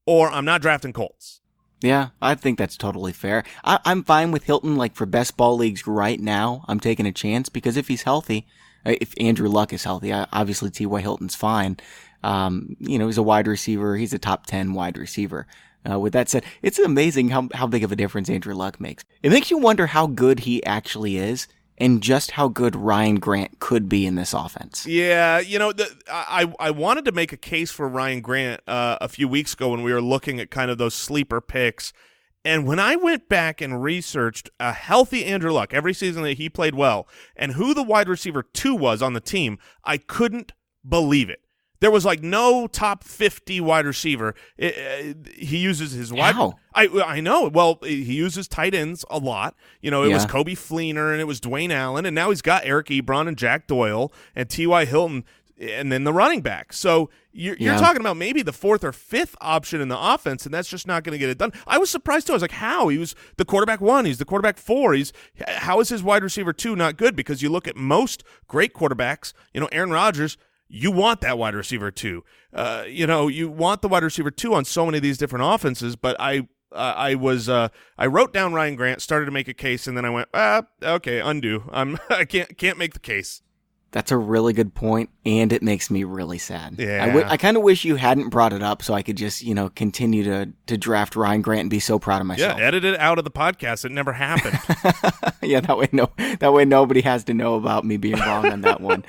or I'm not drafting Colts. Yeah, I think that's totally fair. I'm fine with Hilton, like for best ball leagues right now. I'm taking a chance because if he's healthy, if Andrew Luck is healthy, obviously T.Y. Hilton's fine. He's a wide receiver. He's a top 10 wide receiver. With that said, it's amazing how big of a difference Andrew Luck makes. It makes you wonder how good he actually is and just how good Ryan Grant could be in this offense. Yeah, I wanted to make a case for Ryan Grant a few weeks ago when we were looking at kind of those sleeper picks. And when I went back and researched a healthy Andrew Luck every season that he played well and who the wide receiver 2 was on the team, I couldn't believe it. There was like no top 50 wide receiver. He uses his wide. How? I know. Well, he uses tight ends a lot. It was Kobe Fleener and it was Dwayne Allen, and now he's got Eric Ebron and Jack Doyle and T.Y. Hilton, and then the running back. So you're talking about maybe the 4th or 5th option in the offense, and that's just not going to get it done. I was surprised too. I was like, how? He was the quarterback 1. He's the quarterback 4. How is his wide receiver 2 not good? Because you look at most great quarterbacks. Aaron Rodgers. You want that wide receiver 2. You want the wide receiver 2 on so many of these different offenses. But I wrote down Ryan Grant, started to make a case, and then I went, okay, undo. I can't make the case. That's a really good point, and it makes me really sad. Yeah. I kind of wish you hadn't brought it up so I could just, continue to draft Ryan Grant and be so proud of myself. Yeah, edit it out of the podcast. It never happened. Yeah, that way nobody has to know about me being wrong on that one.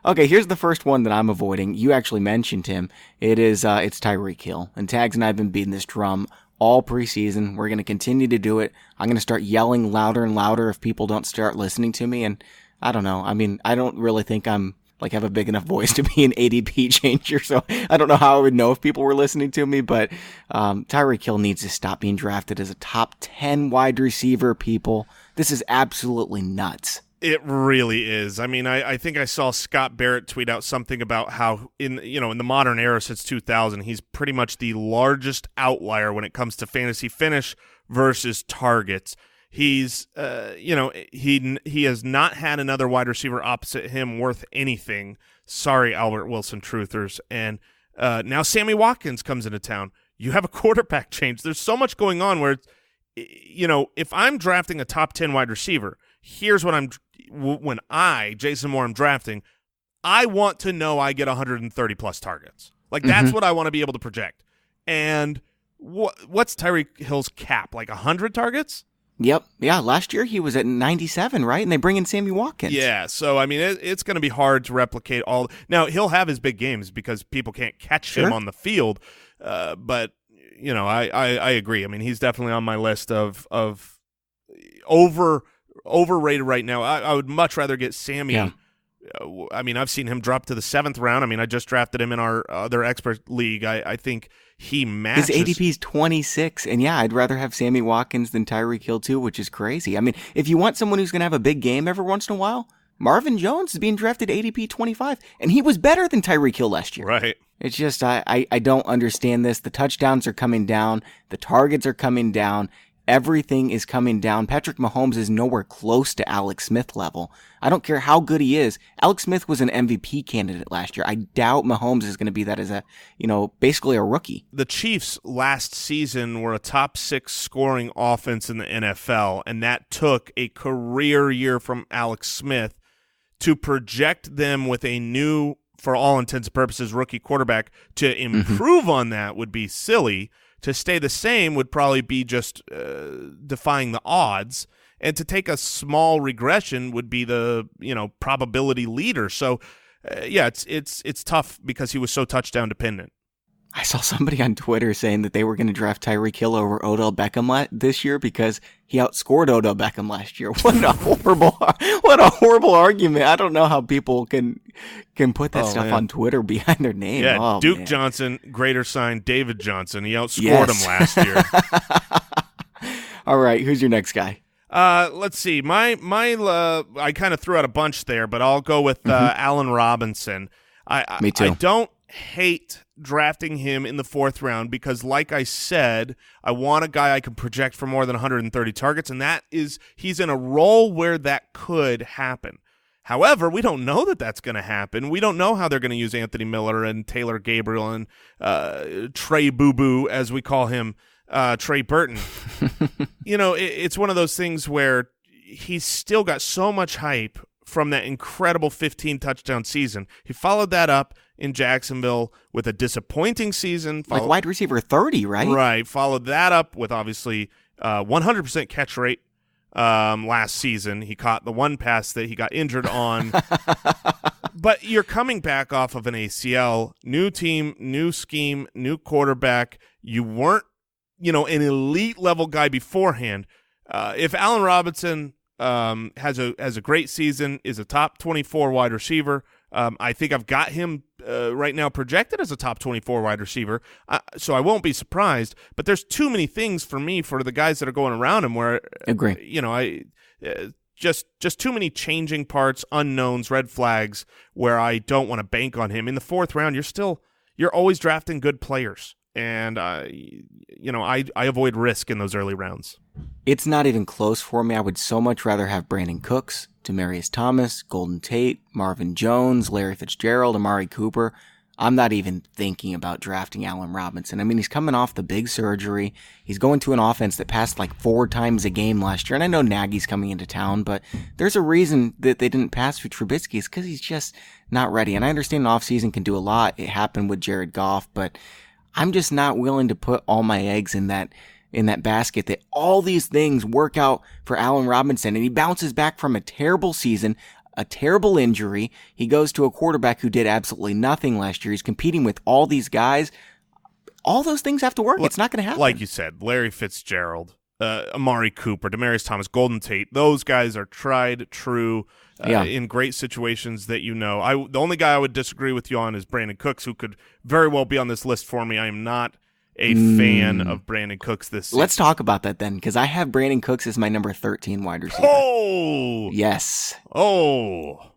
Okay, here's the first one that I'm avoiding. You actually mentioned him. It's Tyreek Hill. And Tags and I have been beating this drum all preseason. We're going to continue to do it. I'm going to start yelling louder and louder if people don't start listening to me, and I don't know. I mean, I don't really think I'm have a big enough voice to be an ADP changer, so I don't know how I would know if people were listening to me, but Tyreek Hill needs to stop being drafted as a top 10 wide receiver, people. This is absolutely nuts. It really is. I mean, I think I saw Scott Barrett tweet out something about how in the modern era since 2000, he's pretty much the largest outlier when it comes to fantasy finish versus targets. He's, he has not had another wide receiver opposite him worth anything. Sorry, Albert Wilson truthers. And now Sammy Watkins comes into town. You have a quarterback change. There's so much going on where, if I'm drafting a top 10 wide receiver, here's what Jason Moore, I'm drafting, I want to know I get 130 plus targets. Like that's what I want to be able to project. And what's Tyreek Hill's cap? Like 100 targets? Yep. Yeah, last year he was at 97, right? And they bring in Sammy Watkins. Yeah, so, I mean, it's going to be hard to replicate all. Now, he'll have his big games because people can't catch him on the field. But, I agree. I mean, he's definitely on my list of overrated right now. I would much rather get Sammy. Yeah. I mean, I've seen him drop to the 7th round. I mean, I just drafted him in our other expert league. I think he matches. His ADP is 26, and yeah, I'd rather have Sammy Watkins than Tyreek Hill too, which is crazy. I mean, if you want someone who's going to have a big game every once in a while, Marvin Jones is being drafted ADP 25, and he was better than Tyreek Hill last year. Right. It's just, I don't understand this. The touchdowns are coming down. The targets are coming down. Everything is coming down. Patrick Mahomes is nowhere close to Alex Smith level. I don't care how good he is. Alex Smith was an MVP candidate last year. I doubt Mahomes is going to be that as a, basically a rookie. The Chiefs last season were a top 6 scoring offense in the NFL, and that took a career year from Alex Smith to project them with a new, for all intents and purposes, rookie quarterback. To improve on that would be silly. To stay the same would probably be just defying the odds, and to take a small regression would be the probability leader. So, it's tough because he was so touchdown dependent. I saw somebody on Twitter saying that they were going to draft Tyreek Hill over Odell Beckham this year because he outscored Odell Beckham last year. What a horrible argument. I don't know how people can put that stuff on Twitter behind their name. Yeah, oh, Duke man. Johnson, greater sign David Johnson. He outscored him last year. All right, who's your next guy? Let's see. My I kind of threw out a bunch there, but I'll go with Allen Robinson. Me too. I don't hate drafting him in the 4th round because, like I said, I want a guy I can project for more than 130 targets, and he's in a role where that could happen. However, we don't know that that's going to happen. We don't know how they're going to use Anthony Miller and Taylor Gabriel and Trey Boo Boo, as we call him, Trey Burton. It's one of those things where he's still got so much hype from that incredible 15-touchdown season. He followed that up in Jacksonville with a disappointing season. Like wide receiver 30, right? Right. Followed that up with, obviously, 100% catch rate last season. He caught the one pass that he got injured on. But you're coming back off of an ACL, new team, new scheme, new quarterback. You weren't, an elite-level guy beforehand. If Allen Robinson has a great season, is a top 24 wide receiver. I think I've got him right now projected as a top 24 wide receiver, so I won't be surprised. But there's too many things for me for the guys that are going around him where, agree. Just too many changing parts, unknowns, red flags where I don't want to bank on him. In the 4th round, you're always drafting good players, and I avoid risk in those early rounds. It's not even close for me. I would so much rather have Brandon Cooks, Demaryius Thomas, Golden Tate, Marvin Jones, Larry Fitzgerald, Amari Cooper. I'm not even thinking about drafting Allen Robinson. I mean, he's coming off the big surgery. He's going to an offense that passed like 4 times a game last year. And I know Nagy's coming into town, but there's a reason that they didn't pass for Trubisky. It's because he's just not ready. And I understand an offseason can do a lot. It happened with Jared Goff, but I'm just not willing to put all my eggs in that basket that all these things work out for Allen Robinson, and he bounces back from a terrible season, a terrible injury. He goes to a quarterback who did absolutely nothing last year. He's competing with all these guys. All those things have to work. It's not going to happen. Like you said, Larry Fitzgerald, Amari Cooper, Demaryius Thomas, Golden Tate, those guys are tried, true, in great situations that the only guy I would disagree with you on is Brandon Cooks, who could very well be on this list for me. I am not a fan of Brandon Cooks this season. Let's talk about that then, because I have Brandon Cooks as my number 13 wide receiver. Oh! Yes. Oh.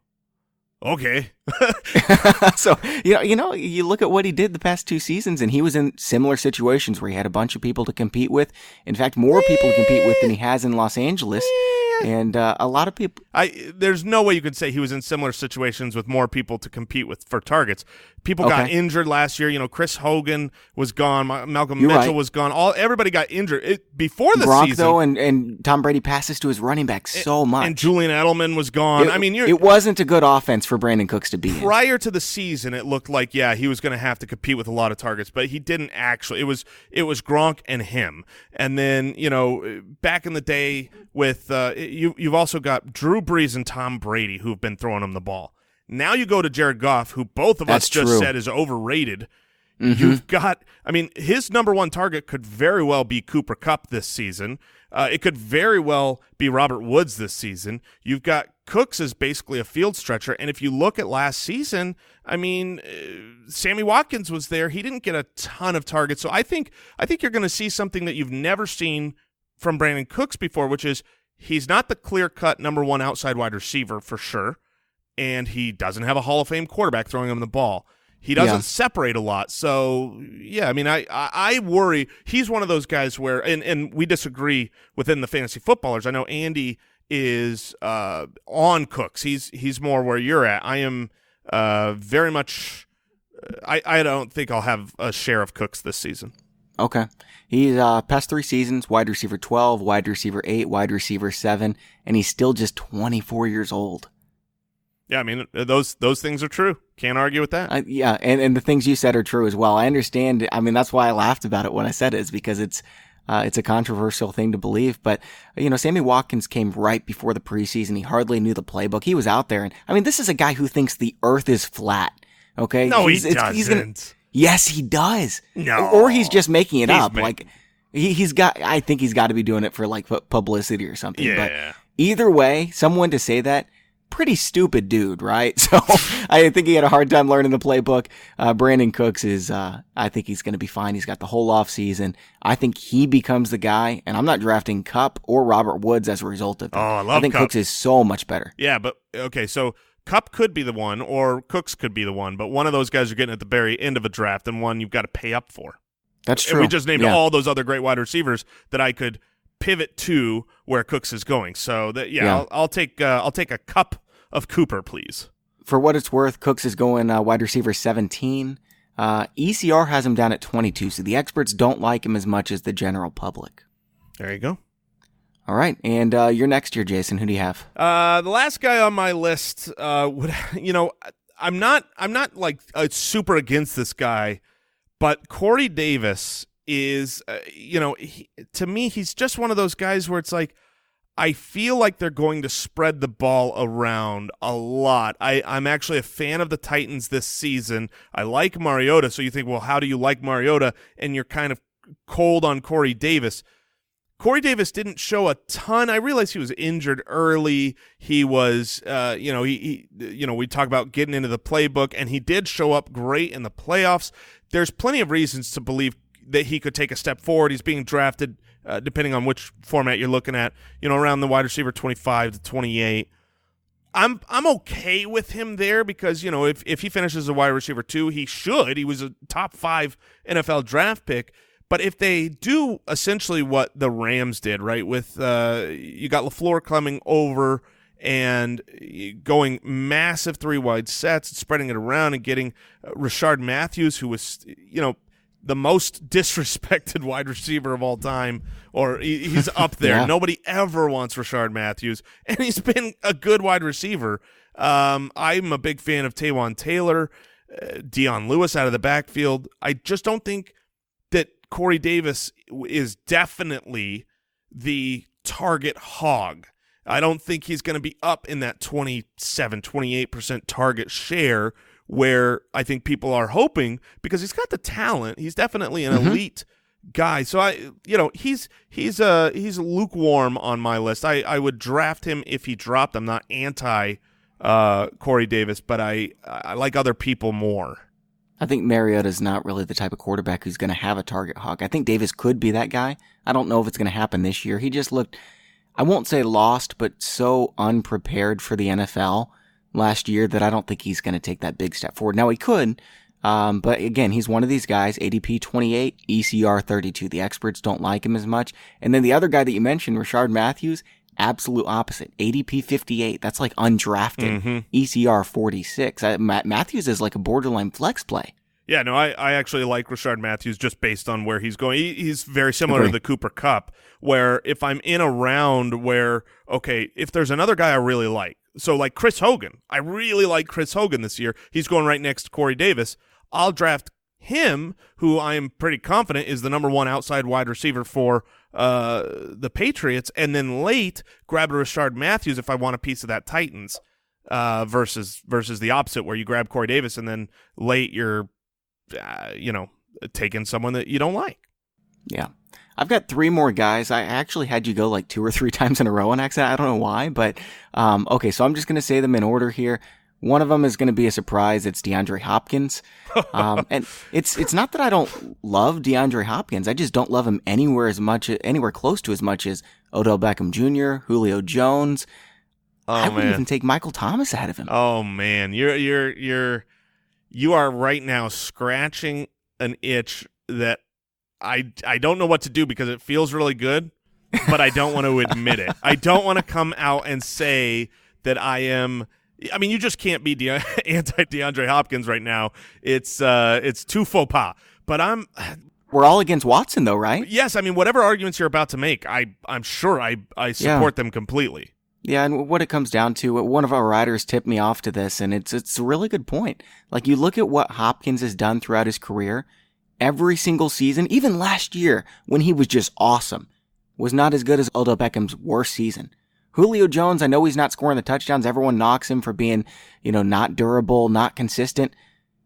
Okay. So, you look at what he did the past 2 seasons, and he was in similar situations where he had a bunch of people to compete with. In fact, more people to compete with than he has in Los Angeles. And a lot of people... There's no way you could say he was in similar situations with more people to compete with for targets. People got injured last year. Chris Hogan was gone. Malcolm Mitchell was gone. Everybody got injured before the Gronk, season. Though, and Tom Brady passes to his running back so much. And Julian Edelman was gone. It wasn't a good offense for Brandon Cooks to be in. Prior to the season, it looked like, he was going to have to compete with a lot of targets, but he didn't actually. It was Gronk and him. And then, back in the day with you've also got Drew Brees and Tom Brady who've been throwing him the ball. Now you go to Jared Goff, who both of us just said is overrated. Mm-hmm. You've got, his number 1 target could very well be Cooper Kupp this season. It could very well be Robert Woods this season. You've got Cooks as basically a field stretcher. And if you look at last season, Sammy Watkins was there. He didn't get a ton of targets. So I think you're going to see something that you've never seen from Brandon Cooks before, which is he's not the clear-cut number 1 outside wide receiver for sure. And he doesn't have a Hall of Fame quarterback throwing him the ball. He doesn't separate a lot. So, I worry. He's one of those guys where, and we disagree within the fantasy footballers. I know Andy is on Cooks. He's more where you're at. I am very much I don't think I'll have a share of Cooks this season. Okay. He's past 3 seasons, wide receiver 12, wide receiver 8, wide receiver 7, and he's still just 24 years old. Yeah, those things are true. Can't argue with that. And the things you said are true as well. I understand. That's why I laughed about it when I said it, is because it's a controversial thing to believe. But, Sammy Watkins came right before the preseason. He hardly knew the playbook. He was out there. And, this is a guy who thinks the earth is flat. Okay? No, he doesn't. Yes, he does. No. Or he's just making it up. Like I think he's got to be doing it for like publicity or something. Yeah. But either way, someone to say that, pretty stupid dude, right? So I think he had a hard time learning the playbook. Brandon Cooks is, I think he's going to be fine. He's got the whole off season. I think he becomes the guy, and I'm not drafting Kupp or Robert Woods as a result of that. Oh, I think Kupp. Cooks is so much better. Yeah, but okay, so Kupp could be the one, or Cooks could be the one, but one of those guys are getting at the very end of a draft, and one you've got to pay up for. That's true. And we just named all those other great wide receivers that I could pivot to where Cooks is going. So that I'll take a cup of Cooper, please. For what it's worth, Cooks is going wide receiver 17. ECR has him down at 22, so the experts don't like him as much as the general public. There you go. All right, and you're next year, Jason. Who do you have? The last guy on my list I'm not like super against this guy, but Corey Davis is, to me, he's just one of those guys where it's like, I feel like they're going to spread the ball around a lot. I'm actually a fan of the Titans this season. I like Mariota, so you think, well, how do you like Mariota? And you're kind of cold on Corey Davis. Corey Davis didn't show a ton. I realized he was injured early. He was, we talk about getting into the playbook, and he did show up great in the playoffs. There's plenty of reasons to believe that he could take a step forward. He's being drafted, depending on which format you're looking at, around the wide receiver 25 to 28. I'm okay with him there because, if he finishes a wide receiver 2, he should. He was a top 5 NFL draft pick. But if they do essentially what the Rams did, right, with you got LaFleur coming over and going massive 3-wide sets, spreading it around and getting Rashard Matthews, who was, the most disrespected wide receiver of all time, or he's up there. Yeah. Nobody ever wants Rashard Matthews, and he's been a good wide receiver. I'm a big fan of Taywan Taylor, Dion Lewis out of the backfield. I just don't think that Corey Davis is definitely the target hog. I don't think he's going to be up in that 27, 28% target share where I think people are hoping, because he's got the talent. He's definitely an elite guy. So he's lukewarm on my list. I would draft him if he dropped. I'm not anti Corey Davis, but I like other people more. I think Mariota's not really the type of quarterback who's going to have a target hog. I think Davis could be that guy. I don't know if it's going to happen this year. He just looked, I won't say lost, but so unprepared for the NFL last year that I don't think he's going to take that big step forward. Now he could, but again, he's one of these guys, ADP 28, ECR 32. The experts don't like him as much. And then the other guy that you mentioned, Rashard Matthews, absolute opposite. ADP 58. That's like undrafted. ECR 46. Matthews is like a borderline flex play. Yeah, no, I actually like Rashard Matthews just based on where he's going. He's very similar to the Cooper Kupp, where if I'm in a round where, okay, if there's another guy I really like, so like Chris Hogan, I really like Chris Hogan this year. He's going right next to Corey Davis. I'll draft him, who I am pretty confident is the number 1 outside wide receiver for the Patriots, and then late grab a Rashard Matthews if I want a piece of that Titans versus the opposite, where you grab Corey Davis and then late you're taking someone that you don't like. Yeah. I've got 3 more guys. I actually had you go like 2 or 3 times in a row on accident. I don't know why, but okay, so I'm just going to say them in order here. One of them is going to be a surprise. It's DeAndre Hopkins. And it's not that I don't love DeAndre Hopkins. I just don't love him anywhere close to as much as Odell Beckham Jr., Julio Jones. I wouldn't even take Michael Thomas ahead of him. Oh man, you are right now scratching an itch that I don't know what to do, because it feels really good, but I don't want to admit it. I don't want to come out and say that I am. I mean, you just can't be anti-DeAndre Hopkins right now. It's too faux pas. But we're all against Watson, though, right? Yes, I mean, whatever arguments you're about to make, I'm sure I support them completely. Yeah, and what it comes down to, one of our writers tipped me off to this, and it's a really good point. Like, you look at what Hopkins has done throughout his career, every single season, even last year when he was just awesome, was not as good as Odell Beckham's worst season. Julio Jones, I know he's not scoring the touchdowns. Everyone knocks him for being, not durable, not consistent.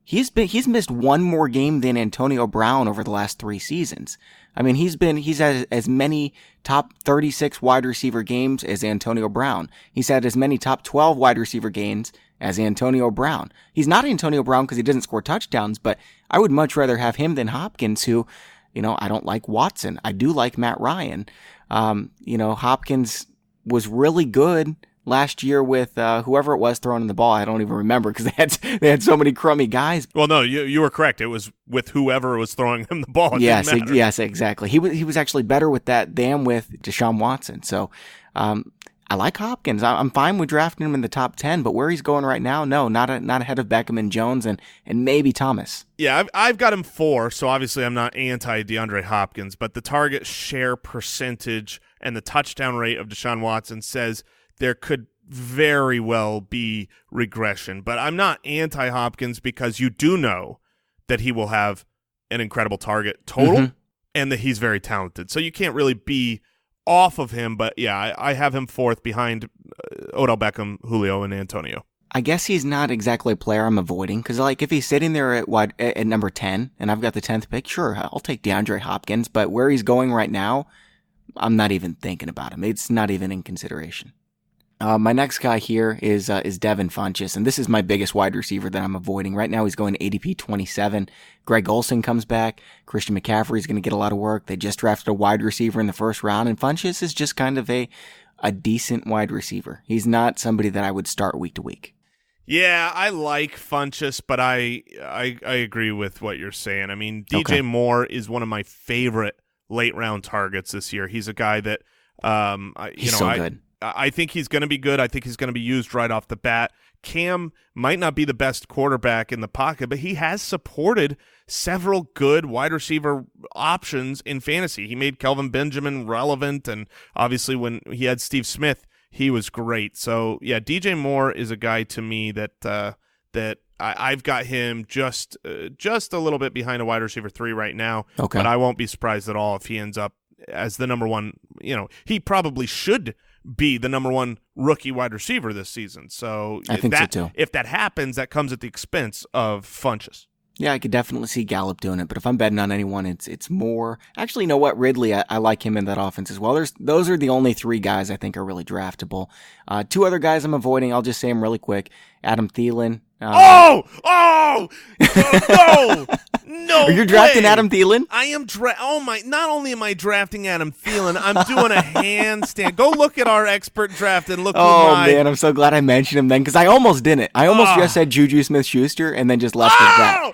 He's missed one more game than Antonio Brown over the last 3 seasons. I mean, he's had as many top 36 wide receiver games as Antonio Brown. He's had as many top 12 wide receiver games as Antonio Brown. He's not Antonio Brown because he doesn't score touchdowns, but I would much rather have him than Hopkins, who, I don't like Watson. I do like Matt Ryan. Hopkins was really good last year with whoever it was throwing the ball. I don't even remember because they had so many crummy guys. Well, no, you were correct. It was with whoever was throwing him the ball. Yes, exactly. He was actually better with that than with Deshaun Watson. So I like Hopkins. I'm fine with drafting him in the top 10, but where he's going right now, no, not ahead of Beckham and Jones and maybe Thomas. Yeah, I've got him 4, so obviously I'm not anti DeAndre Hopkins, but the target share percentage and the touchdown rate of Deshaun Watson says there could very well be regression. But I'm not anti-Hopkins because you do know that he will have an incredible target total and that he's very talented. So you can't really be off of him. But, yeah, I have him 4th behind Odell Beckham, Julio, and Antonio. I guess he's not exactly a player I'm avoiding because, if he's sitting there at number 10 and I've got the 10th pick, sure, I'll take DeAndre Hopkins. But where he's going right now, I'm not even thinking about him. It's not even in consideration. My next guy here is Devin Funchess, and this is my biggest wide receiver that I'm avoiding. Right now he's going ADP 27. Greg Olsen comes back. Christian McCaffrey is going to get a lot of work. They just drafted a wide receiver in the first round, and Funchess is just kind of a decent wide receiver. He's not somebody that I would start week to week. Yeah, I like Funchess, but I agree with what you're saying. I mean, DJ Moore is one of my favorite late-round targets this year. He's a guy that he's so good. I think he's going to be good. I think he's going to be used right off the bat. Cam might not be the best quarterback in the pocket, but he has supported several good wide receiver options in fantasy. He made Kelvin Benjamin relevant, and obviously when he had Steve Smith, he was great. So, yeah, DJ Moore is a guy to me that I've got him just a little bit behind a wide receiver 3 right now, but I won't be surprised at all if he ends up as the number 1. He probably should be the number 1 rookie wide receiver this season. So I think so too. If that happens, that comes at the expense of Funchess. Yeah, I could definitely see Gallup doing it, but if I'm betting on anyone, it's more. Actually, you know what? Ridley, I like him in that offense as well. Those are the only 3 guys I think are really draftable. 2 other guys I'm avoiding. I'll just say them really quick. Adam Thielen. No! No! Are you drafting Adam Thielen? I am not only am I drafting Adam Thielen, I'm doing a handstand. Go look at our expert draft and look. Man, I'm so glad I mentioned him then because I almost didn't. I almost just said Juju Smith-Schuster and then just left with that.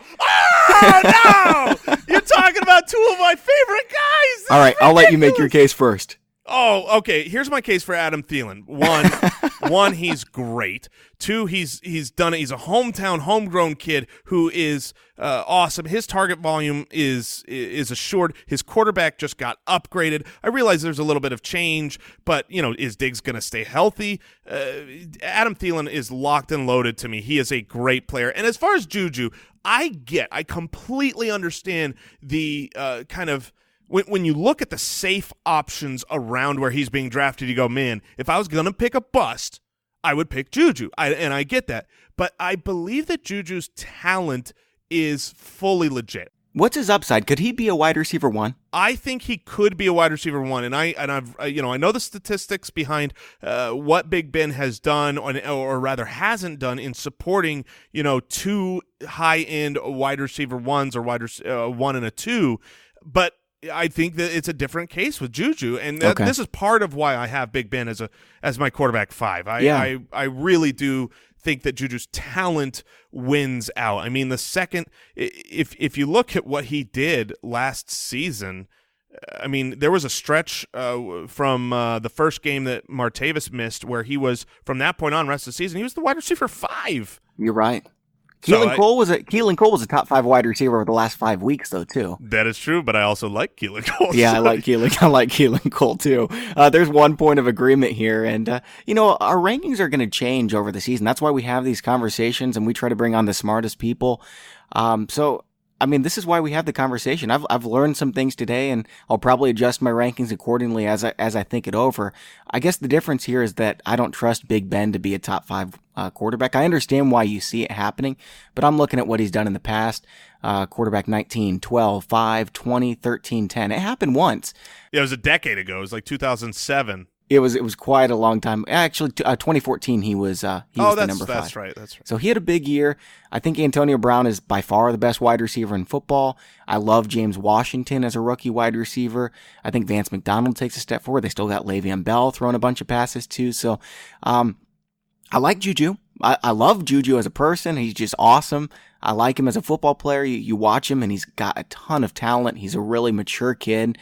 No! You're talking about 2 of my favorite guys. All right, I'll let you make your case first. Oh, okay. Here's my case for Adam Thielen. One, he's great. 2, he's done it. He's a homegrown kid who is awesome. His target volume is assured. His quarterback just got upgraded. I realize there's a little bit of change, but is Diggs going to stay healthy? Adam Thielen is locked and loaded to me. He is a great player. And as far as Juju, I completely understand the kind of. When you look at the safe options around where he's being drafted, you go, man, if I was going to pick a bust, I would pick Juju. And I get that. But I believe that Juju's talent is fully legit. What's his upside? Could he be a wide receiver 1? I think he could be a wide receiver 1, and I know the statistics behind what Big Ben has done, or rather hasn't done, in supporting 2 high-end wide receiver 1s or 1 and a 2, but I think that it's a different case with Juju, and this is part of why I have Big Ben as my quarterback 5. I really do think that Juju's talent wins out. I mean, the second, if you look at what he did last season, I mean, there was a stretch from the first game that Martavis missed where he was, from that point on, rest of the season, he was the wide receiver 5. You're right. Keelan Cole was a top 5 wide receiver over the last 5 weeks, though, too. That is true, but I also like Keelan Cole. Yeah, I like Keelan Cole, too. There's one point of agreement here, and, our rankings are going to change over the season. That's why we have these conversations, and we try to bring on the smartest people. So I mean, this is why we have the conversation. I've learned some things today, and I'll probably adjust my rankings accordingly as I think it over. I guess the difference here is that I don't trust Big Ben to be a top 5 quarterback. I understand why you see it happening, but I'm looking at what he's done in the past. Quarterback 19, 12, 5, 20, 13, 10. It happened once. Yeah, it was a decade ago. It was like 2007. It was quite a long time. Actually, 2014 he was the number 5. That's right. So he had a big year. I think Antonio Brown is by far the best wide receiver in football. I love James Washington as a rookie wide receiver. I think Vance McDonald takes a step forward. They still got Le'Veon Bell throwing a bunch of passes too. So I like Juju. I love Juju as a person. He's just awesome. I like him as a football player. You watch him and he's got a ton of talent. He's a really mature kid.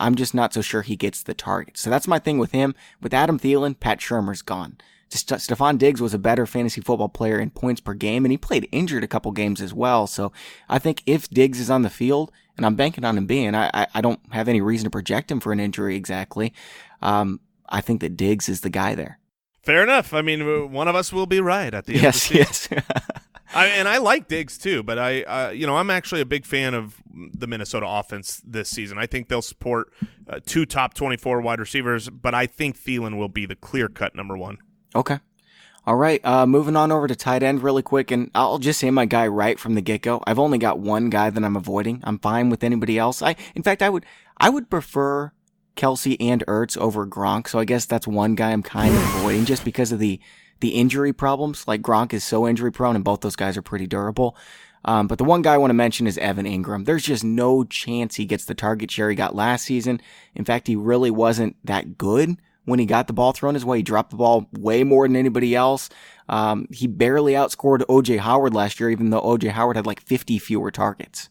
I'm just not so sure he gets the target. So that's my thing with him. With Adam Thielen, Pat Shurmur's gone. Stephon Diggs was a better fantasy football player in points per game, and he played injured a couple games as well. So I think if Diggs is on the field, and I'm banking on him being, I don't have any reason to project him for an injury exactly. I think that Diggs is the guy there. Fair enough. I mean, one of us will be right at the end of the season. Yes. I like Diggs too, but I'm actually a big fan of the Minnesota offense this season. I think they'll support 2 top 24 wide receivers, but I think Thielen will be the clear-cut number 1. Okay. All right. Moving on over to tight end really quick, and I'll just say my guy right from the get-go. I've only got one guy that I'm avoiding. I'm fine with anybody else. In fact, I would prefer Kelsey and Ertz over Gronk, so I guess that's one guy I'm kind of avoiding just because of the injury problems. Like Gronk is so injury prone and both those guys are pretty durable. But the one guy I want to mention is Evan Ingram. There's just no chance he gets the target share he got last season. In fact, he really wasn't that good when he got the ball thrown his way. He dropped the ball way more than anybody else. He barely outscored O.J. Howard last year, even though O.J. Howard had like 50 fewer targets.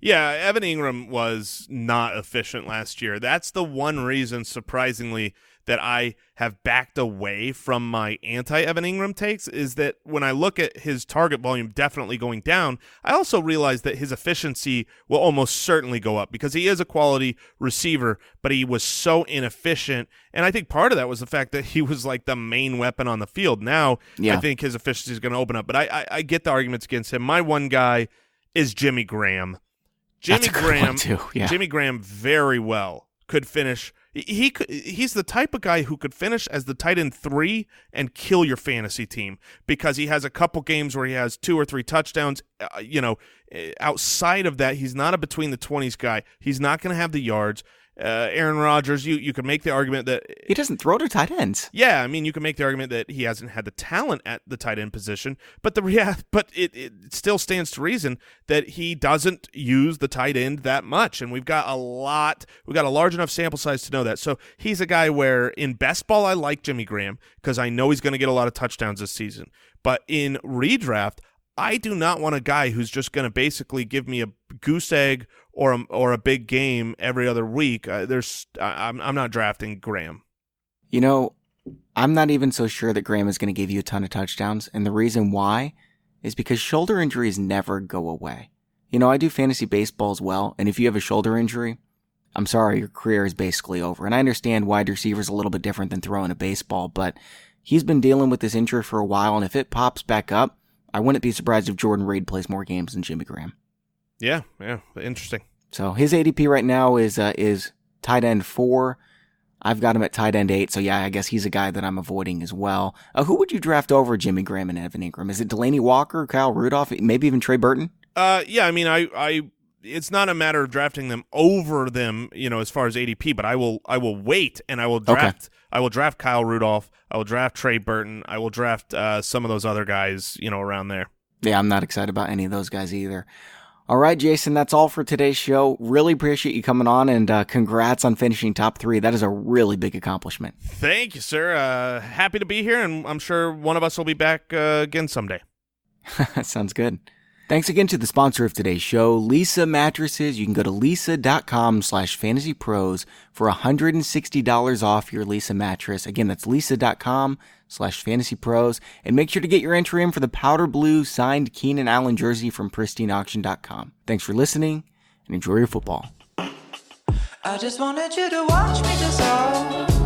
Yeah, Evan Ingram was not efficient last year. That's the one reason, surprisingly, that I have backed away from my anti-Evan Ingram takes, is that when I look at his target volume definitely going down, I also realize that his efficiency will almost certainly go up because he is a quality receiver, but he was so inefficient. And I think part of that was the fact that he was like the main weapon on the field. Now, I think his efficiency is going to open up. But I get the arguments against him. My one guy is Jimmy Graham. Jimmy Graham very well could finish. He's the type of guy who could finish as the tight end 3 and kill your fantasy team because he has a couple games where he has 2 or 3 touchdowns. Outside of that, he's not a between the 20s guy. He's not going to have the yards. Aaron Rodgers, you could make the argument that he doesn't throw to tight ends. Yeah, I mean, you can make the argument that he hasn't had the talent at the tight end position, but it still stands to reason that he doesn't use the tight end that much, and we've got a large enough sample size to know that. So he's a guy where in best ball I like Jimmy Graham because I know he's going to get a lot of touchdowns this season, but in redraft I do not want a guy who's just going to basically give me a goose egg or a big game every other week. I'm not drafting Graham. You know, I'm not even so sure that Graham is going to give you a ton of touchdowns, and the reason why is because shoulder injuries never go away. You know, I do fantasy baseball as well, and if you have a shoulder injury, I'm sorry, your career is basically over. And I understand wide receiver is a little bit different than throwing a baseball, but he's been dealing with this injury for a while, and if it pops back up, I wouldn't be surprised if Jordan Reed plays more games than Jimmy Graham. Yeah, interesting. So his ADP right now is tight end 4. I've got him at tight end 8, so yeah, I guess he's a guy that I'm avoiding as well. Who would you draft over Jimmy Graham and Evan Ingram? Is it Delaney Walker, Kyle Rudolph, maybe even Trey Burton? Yeah, I mean, it's not a matter of drafting them over them, as far as ADP, but I will wait and I will draft. Okay. I will draft Kyle Rudolph. I will draft Trey Burton. I will draft some of those other guys, around there. Yeah, I'm not excited about any of those guys either. All right, Jason, that's all for today's show. Really appreciate you coming on, and congrats on finishing top 3. That is a really big accomplishment. Thank you, sir. Happy to be here, and I'm sure one of us will be back again someday. Sounds good. Thanks again to the sponsor of today's show, Leesa Mattresses. You can go to leesa.com/fantasypros for $160 off your Leesa mattress. Again, that's leesa.com/fantasypros. And make sure to get your entry in for the powder blue signed Keenan Allen jersey from pristineauction.com. Thanks for listening and enjoy your football. I just wanted you to watch me dissolve.